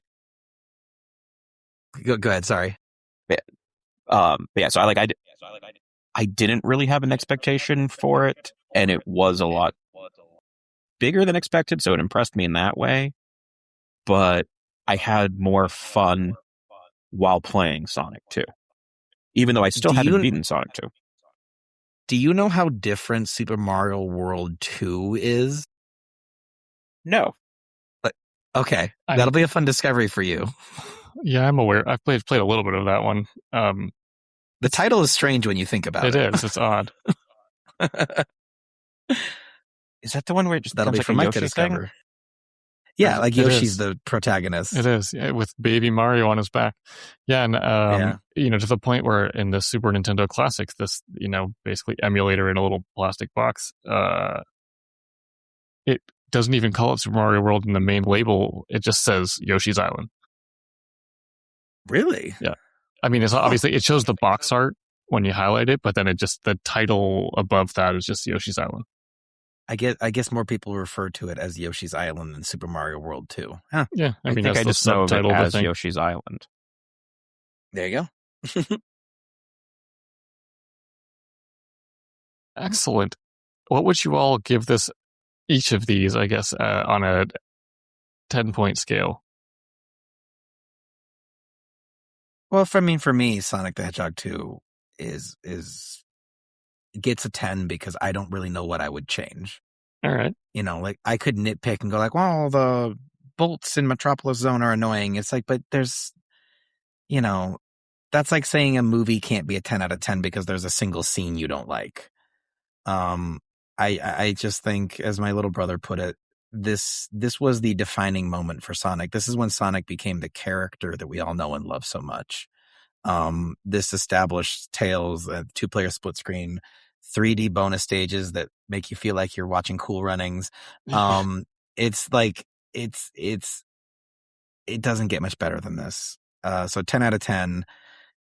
Go ahead. Sorry. Yeah. So I didn't really have an expectation for it, and it was a lot bigger than expected, so it impressed me in that way. But I had more fun while playing Sonic 2, even though I still hadn't beaten Sonic 2. Do you know how different Super Mario World 2 is? No. Okay, that'll be a fun discovery for you. Yeah, I'm aware. I've played a little bit of that one. The title is strange when you think about it. It is. It's odd. Is that the one where it just that'll be like for Mike to discover? Thing? Yeah, like Yoshi's the protagonist. It is, with baby Mario on his back. Yeah, and to the point where in the Super Nintendo Classics, this basically emulator in a little plastic box, it doesn't even call it Super Mario World in the main label. It just says Yoshi's Island. Really? Yeah. I mean, it's obviously it shows the box art when you highlight it, but then the title above that is just Yoshi's Island. I guess more people refer to it as Yoshi's Island than Super Mario World 2. Huh. Yeah, I think I just know of it as Yoshi's Island. There you go. Excellent. What would you all give each of these, I guess, on a 10-point scale? Well, for me, Sonic the Hedgehog 2 gets a 10 because I don't really know what I would change. All right. Like I could nitpick and go like, well, the bolts in Metropolis Zone are annoying. It's like, but there's, that's like saying a movie can't be a 10 out of 10 because there's a single scene you don't like. I just think, as my little brother put it, this was the defining moment for Sonic. This is when Sonic became the character that we all know and love so much. This established Tails, a 2-player split screen, 3D bonus stages that make you feel like you're watching Cool Runnings. It's like it doesn't get much better than this. So 10 out of 10.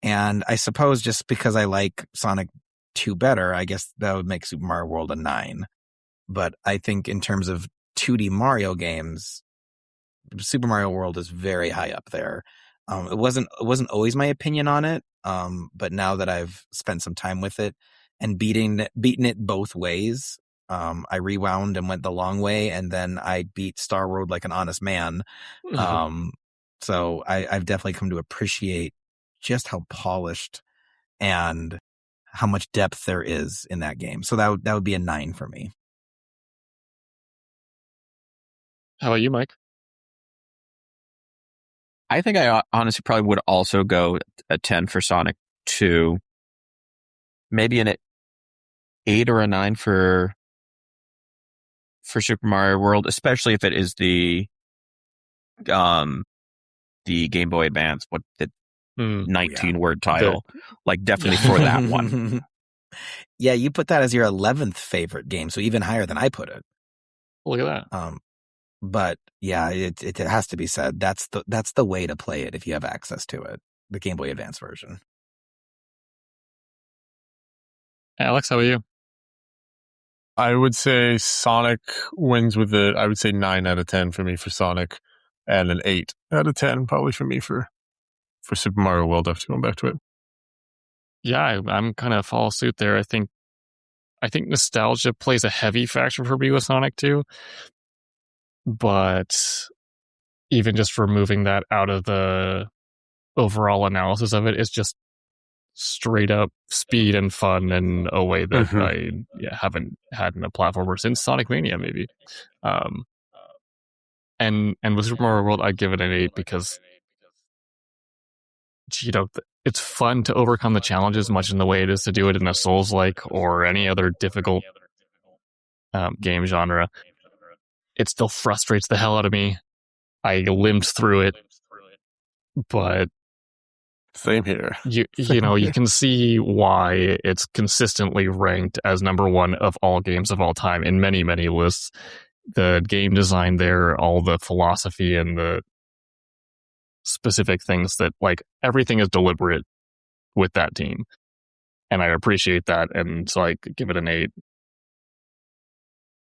And I suppose just because I like Sonic 2 better, I guess that would make Super Mario World a 9. But I think in terms of 2D Mario games, Super Mario World is very high up there. It wasn't always my opinion on it, but now that I've spent some time with it and beaten it both ways, I rewound and went the long way, and then I beat Star Road like an honest man. So I've definitely come to appreciate just how polished and how much depth there is in that game. So that would be a 9 for me. How about you, Mike? I think I honestly probably would also go a 10 for Sonic 2. Maybe an 8 or a 9 for Super Mario World, especially if it is the Game Boy Advance, 19-word title. Like, definitely for that one. Yeah, you put that as your 11th favorite game, so even higher than I put it. Look at that. But yeah, it has to be said, that's the way to play it if you have access to it, the Game Boy Advance version. Alex, how about you? I would say Sonic wins with I would say 9 out of 10 for me for Sonic, and an 8 out of 10 probably for me for Super Mario World after going back to it. Yeah, I'm kind of follow suit there. I think nostalgia plays a heavy factor for me with Sonic 2. But even just removing that out of the overall analysis of it, it's just straight up speed and fun in a way that I haven't had in a platformer since Sonic Mania, maybe. And with Super Mario World, I'd give it an 8 because, it's fun to overcome the challenges much in the way it is to do it in a Souls-like or any other difficult game genre. It still frustrates the hell out of me. I limped through it, but same here. You can see why it's consistently ranked as number 1 of all games of all time in many, many lists. The game design there, all the philosophy and the specific things that, like, everything is deliberate with that team. And I appreciate that, and so I could give it an 8.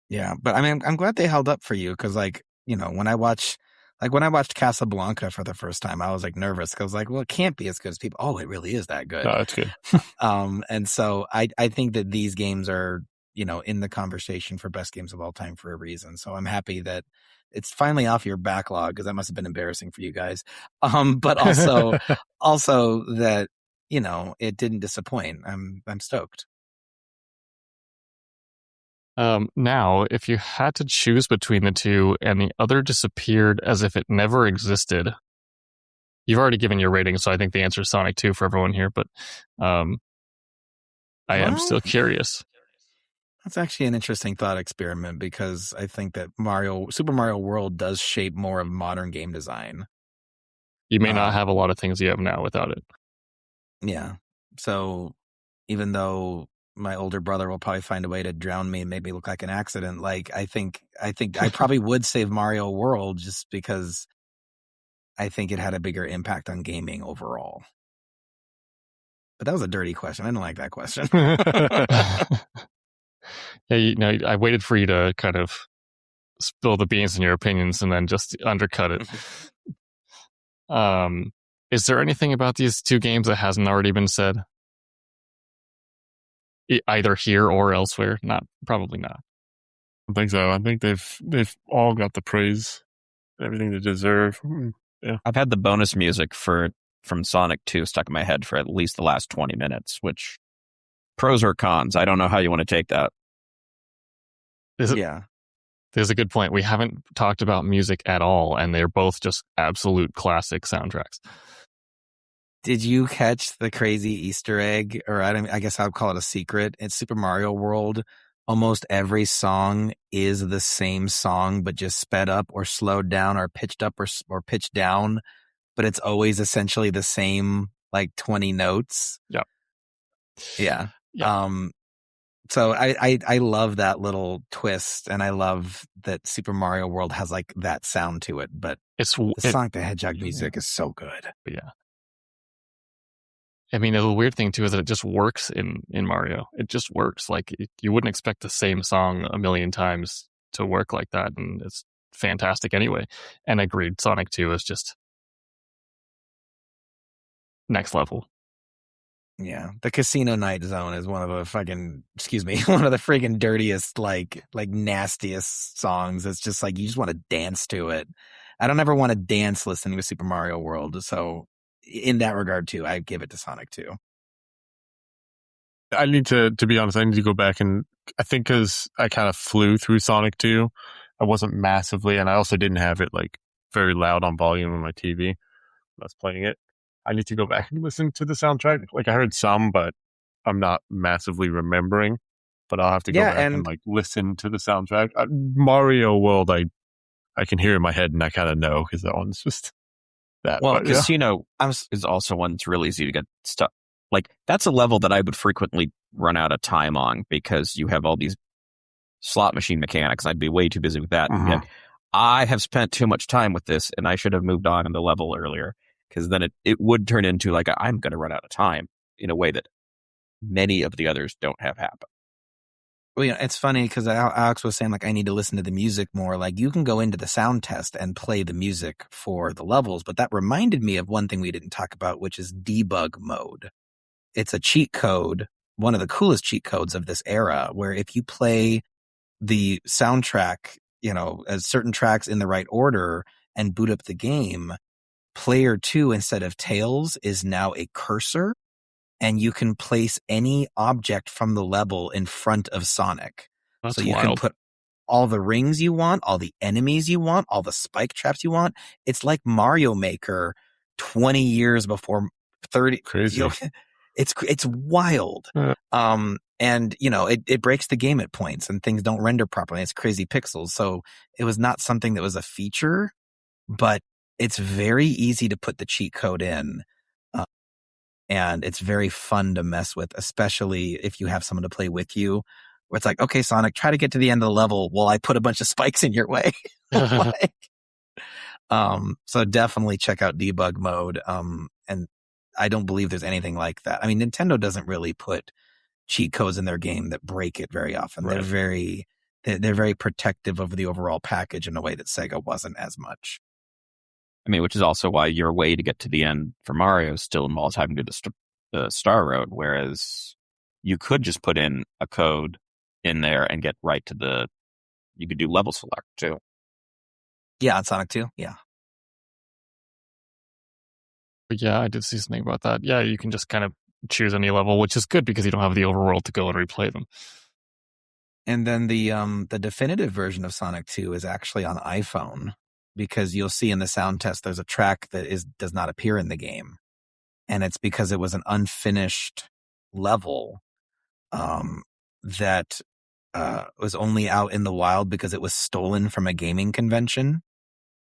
Yeah, but I mean, I'm glad they held up for you, because, when I watched Casablanca for the first time, I was nervous, because well, it can't be as good as people. Oh, it really is that good. No, it's good. And so I think that these games are, in the conversation for best games of all time for a reason. So I'm happy that it's finally off your backlog, because that must have been embarrassing for you guys. But also that, it didn't disappoint. I'm stoked. Now, if you had to choose between the two and the other disappeared as if it never existed, you've already given your rating, so I think the answer is Sonic 2 for everyone here, but I am still curious. That's actually an interesting thought experiment, because I think that Super Mario World does shape more of modern game design. You may not have a lot of things you have now without it. Yeah. So even though my older brother will probably find a way to drown me and make me look like an accident, I think I probably would save Mario World, just because I think it had a bigger impact on gaming overall. But that was a dirty question. I don't like that question. Yeah, I waited for you to kind of spill the beans in your opinions and then just undercut it. Is there anything about these two games that hasn't already been said? Either here or elsewhere? Probably not. I think so. I think they've all got the praise, everything they deserve. Yeah. I've had the bonus music from Sonic 2 stuck in my head for at least the last 20 minutes, which, pros or cons, I don't know how you want to take that. Yeah. There's a good point. We haven't talked about music at all, and they're both just absolute classic soundtracks. Did you catch the crazy Easter egg, or I guess I'll call it a secret? It's Super Mario World almost every song is the same song, but just sped up or slowed down or pitched up or pitched down. But it's always essentially the same, like 20 notes. Yep. Yeah. Yep. So I love that little twist, and I love that Super Mario World has like that sound to it. But the Sonic the Hedgehog music is so good. Yeah. I mean, the weird thing too is that it just works in Mario. It just works. Like you wouldn't expect the same song a million times to work like that, and it's fantastic anyway. And agreed, Sonic 2 is just next level. Yeah, the Casino Night Zone is one of the one of the friggin' dirtiest, like nastiest songs. It's just like you just want to dance to it. I don't ever want to dance listening to Super Mario World. So in that regard too, I give it to Sonic 2. I need to be honest, I need to go back, and I think because I kind of flew through Sonic 2, I wasn't massively, and I also didn't have it like very loud on volume on my TV when I was playing it. I need to go back and listen to the soundtrack. Like I heard some, but I'm not massively remembering. But I'll have to go back and like listen to the soundtrack. Mario World, I can hear in my head, and I kind of know because that one's just that. Well, but, Casino is also one that's really easy to get stuck. Like that's a level that I would frequently run out of time on because you have all these slot machine mechanics. I'd be way too busy with that. Mhm. Yet I have spent too much time with this, and I should have moved on in the level earlier, because then it would turn into like I'm going to run out of time in a way that many of the others don't have happen. Well, it's funny because Alex was saying like I need to listen to the music more. Like you can go into the sound test and play the music for the levels, but that reminded me of one thing we didn't talk about, which is debug mode. It's a cheat code, one of the coolest cheat codes of this era, where if you play the soundtrack, as certain tracks in the right order and boot up the game, player 2 instead of Tails is now a cursor, and you can place any object from the level in front of Sonic. That's so you wild. can put all the rings you want, all the enemies you want, all the spike traps you want. It's like Mario Maker 20 years before 30. Crazy. It's wild. And it breaks the game at points, and things don't render properly. It's crazy pixels. So it was not something that was a feature, but it's very easy to put the cheat code in. And it's very fun to mess with, especially if you have someone to play with you, where it's like, okay, Sonic, try to get to the end of the level while I put a bunch of spikes in your way. So definitely check out debug mode. And I don't believe there's anything like that. I mean, Nintendo doesn't really put cheat codes in their game that break it very often. Right. They're very protective of the overall package in a way that Sega wasn't as much. I mean, which is also why your way to get to the end for Mario still involves having to do the Star Road, whereas you could just put in a code in there and get right to you could do level select too. Yeah, on Sonic 2, yeah. Yeah, I did see something about that. Yeah, you can just kind of choose any level, which is good because you don't have the overworld to go and replay them. And then the definitive version of Sonic 2 is actually on iPhone, because you'll see in the sound test there's a track that does not appear in the game, and it's because it was an unfinished level that was only out in the wild because it was stolen from a gaming convention.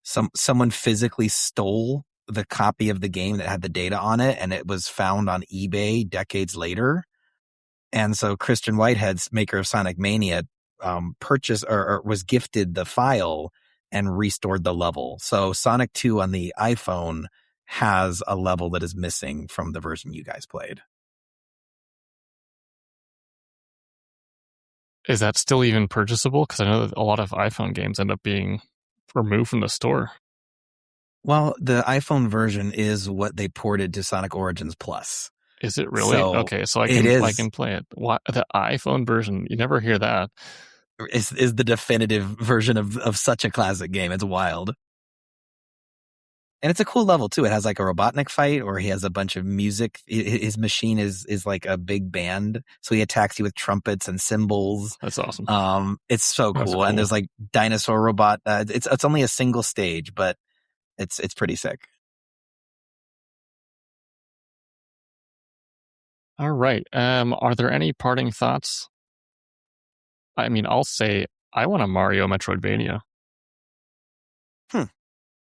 Someone physically stole the copy of the game that had the data on it, and it was found on eBay decades later. And so Christian Whitehead, maker of Sonic Mania, purchased or was gifted the file and restored the level. So Sonic 2 on the iPhone has a level that is missing from the version you guys played. Is that still even purchasable? Because I know that a lot of iPhone games end up being removed from the store. Well, the iPhone version is what they ported to Sonic Origins Plus. Is it really? Okay, so I can play it. Why, the iPhone version, you never hear that. Is the definitive version of such a classic game. It's wild. And it's a cool level too. It has like a Robotnik fight, or he has a bunch of music. His machine is like a big band, so he attacks you with trumpets and cymbals. That's awesome. It's so cool. And there's like dinosaur robot. It's only a single stage, but it's pretty sick. All right. Are there any parting thoughts? I mean, I'll say I want a Mario Metroidvania.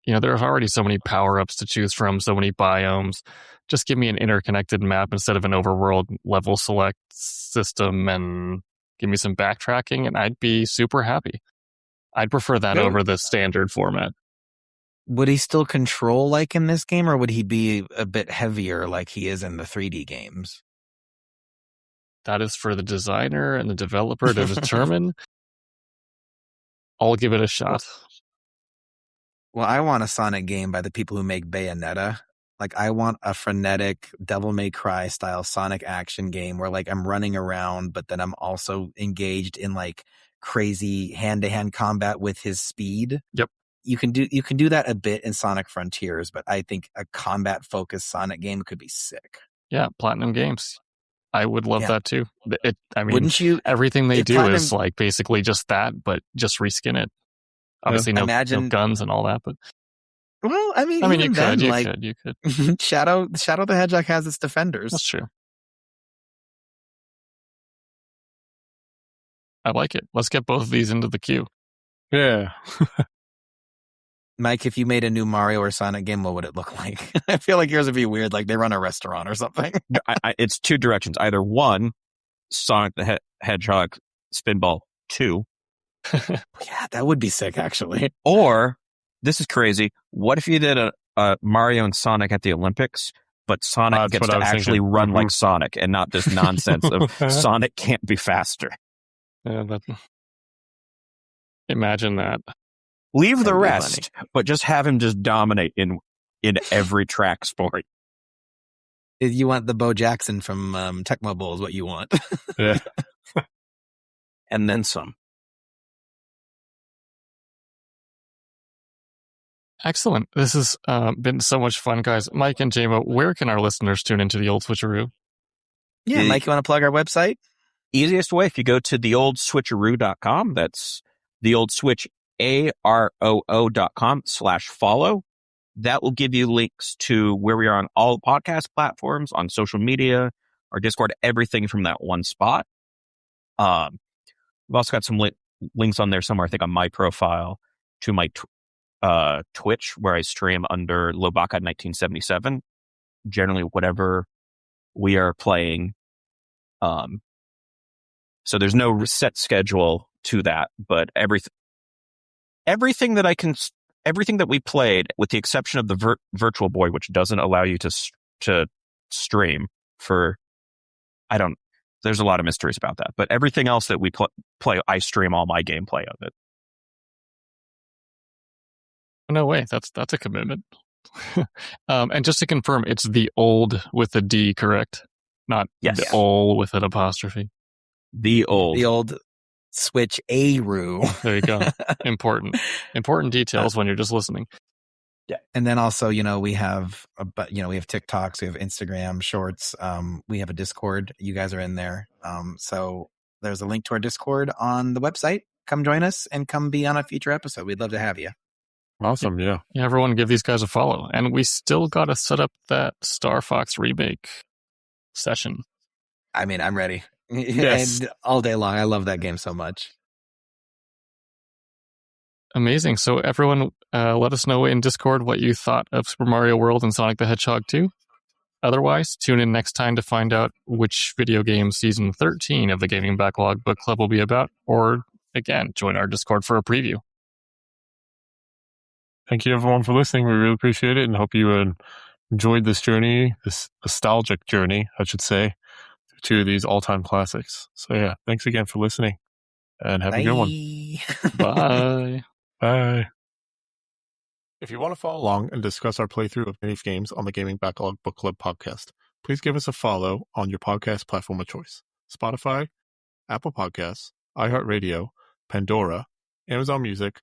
You know, there's already so many power-ups to choose from, so many biomes. Just give me an interconnected map instead of an overworld level select system and give me some backtracking, and I'd be super happy. I'd prefer that over the standard format. Would he still control like in this game, or would he be a bit heavier like he is in the 3D games? That is for the designer and the developer to determine. I'll give it a shot. Well, I want a Sonic game by the people who make Bayonetta. Like, I want a frenetic Devil May Cry style Sonic action game where like I'm running around, but then I'm also engaged in like crazy hand-to-hand combat with his speed. Yep. You can do that a bit in Sonic Frontiers, but I think a combat focused Sonic game could be sick. Yeah, Platinum Games. I would love that too. Wouldn't you? Everything they do is like basically just that, but just reskin it. Obviously, no guns and all that, but well, I mean, you could. Shadow the Hedgehog has its defenders. That's true. I like it. Let's get both of these into the queue. Yeah. Mike, if you made a new Mario or Sonic game, what would it look like? I feel like yours would be weird, like they run a restaurant or something. It's two directions. Either one, Sonic the Hedgehog Spinball 2. Yeah, that would be sick, actually. Or, this is crazy, what if you did a Mario and Sonic at the Olympics, but Sonic gets to actually run like Sonic and not this nonsense of Sonic can't be faster. Yeah, imagine that. Leave the rest, but just have him just dominate in every track sport. You want the Bo Jackson from Tecmo Bowl is what you want. Yeah. And then some. Excellent. This has been so much fun, guys. Mike and Jamo, where can our listeners tune into the old Switcharoo? Yeah, Mike, you want to plug our website? Easiest way, if you go to theoldswitcharoo.com, that's theoldswitcharoo.com/follow. That will give you links to where we are on all podcast platforms, on social media, our Discord, everything from that one spot. We've also got some links on there somewhere, I think on my profile, to my Twitch, where I stream under Lobaka1977. Generally, whatever we are playing. So there's no set schedule to that, but everything that we played, with the exception of the Virtual Boy, which doesn't allow you to stream for, there's a lot of mysteries about that, but everything else that we play, I stream all my gameplay of it. No way. That's a commitment. And just to confirm, it's the old with a D, correct? Not the ol with an apostrophe. The old Switcharoo. There you go. Important details when you're just listening. Yeah. And then also, we have TikToks, we have Instagram Shorts, we have a Discord. You guys are in there. So there's a link to our Discord on the website. Come join us and come be on a future episode. We'd love to have you. Awesome, yeah. Everyone give these guys a follow. And we still got to set up that Star Fox remake session. I mean, I'm ready. Yes. And all day long. I love that game so much. Amazing. So everyone, let us know in Discord what you thought of Super Mario World and Sonic the Hedgehog 2. Otherwise, tune in next time to find out which video game Season 13 of the Gaming Backlog Book Club will be about, or, again, join our Discord for a preview. Thank you, everyone, for listening. We really appreciate it and hope you enjoyed this journey, this nostalgic journey, I should say, to these all-time classics. So, yeah, thanks again for listening, and have a good one. Bye. Bye. If you want to follow along and discuss our playthrough of many games on the Gaming Backlog Book Club podcast, please give us a follow on your podcast platform of choice. Spotify, Apple Podcasts, iHeartRadio, Pandora, Amazon Music,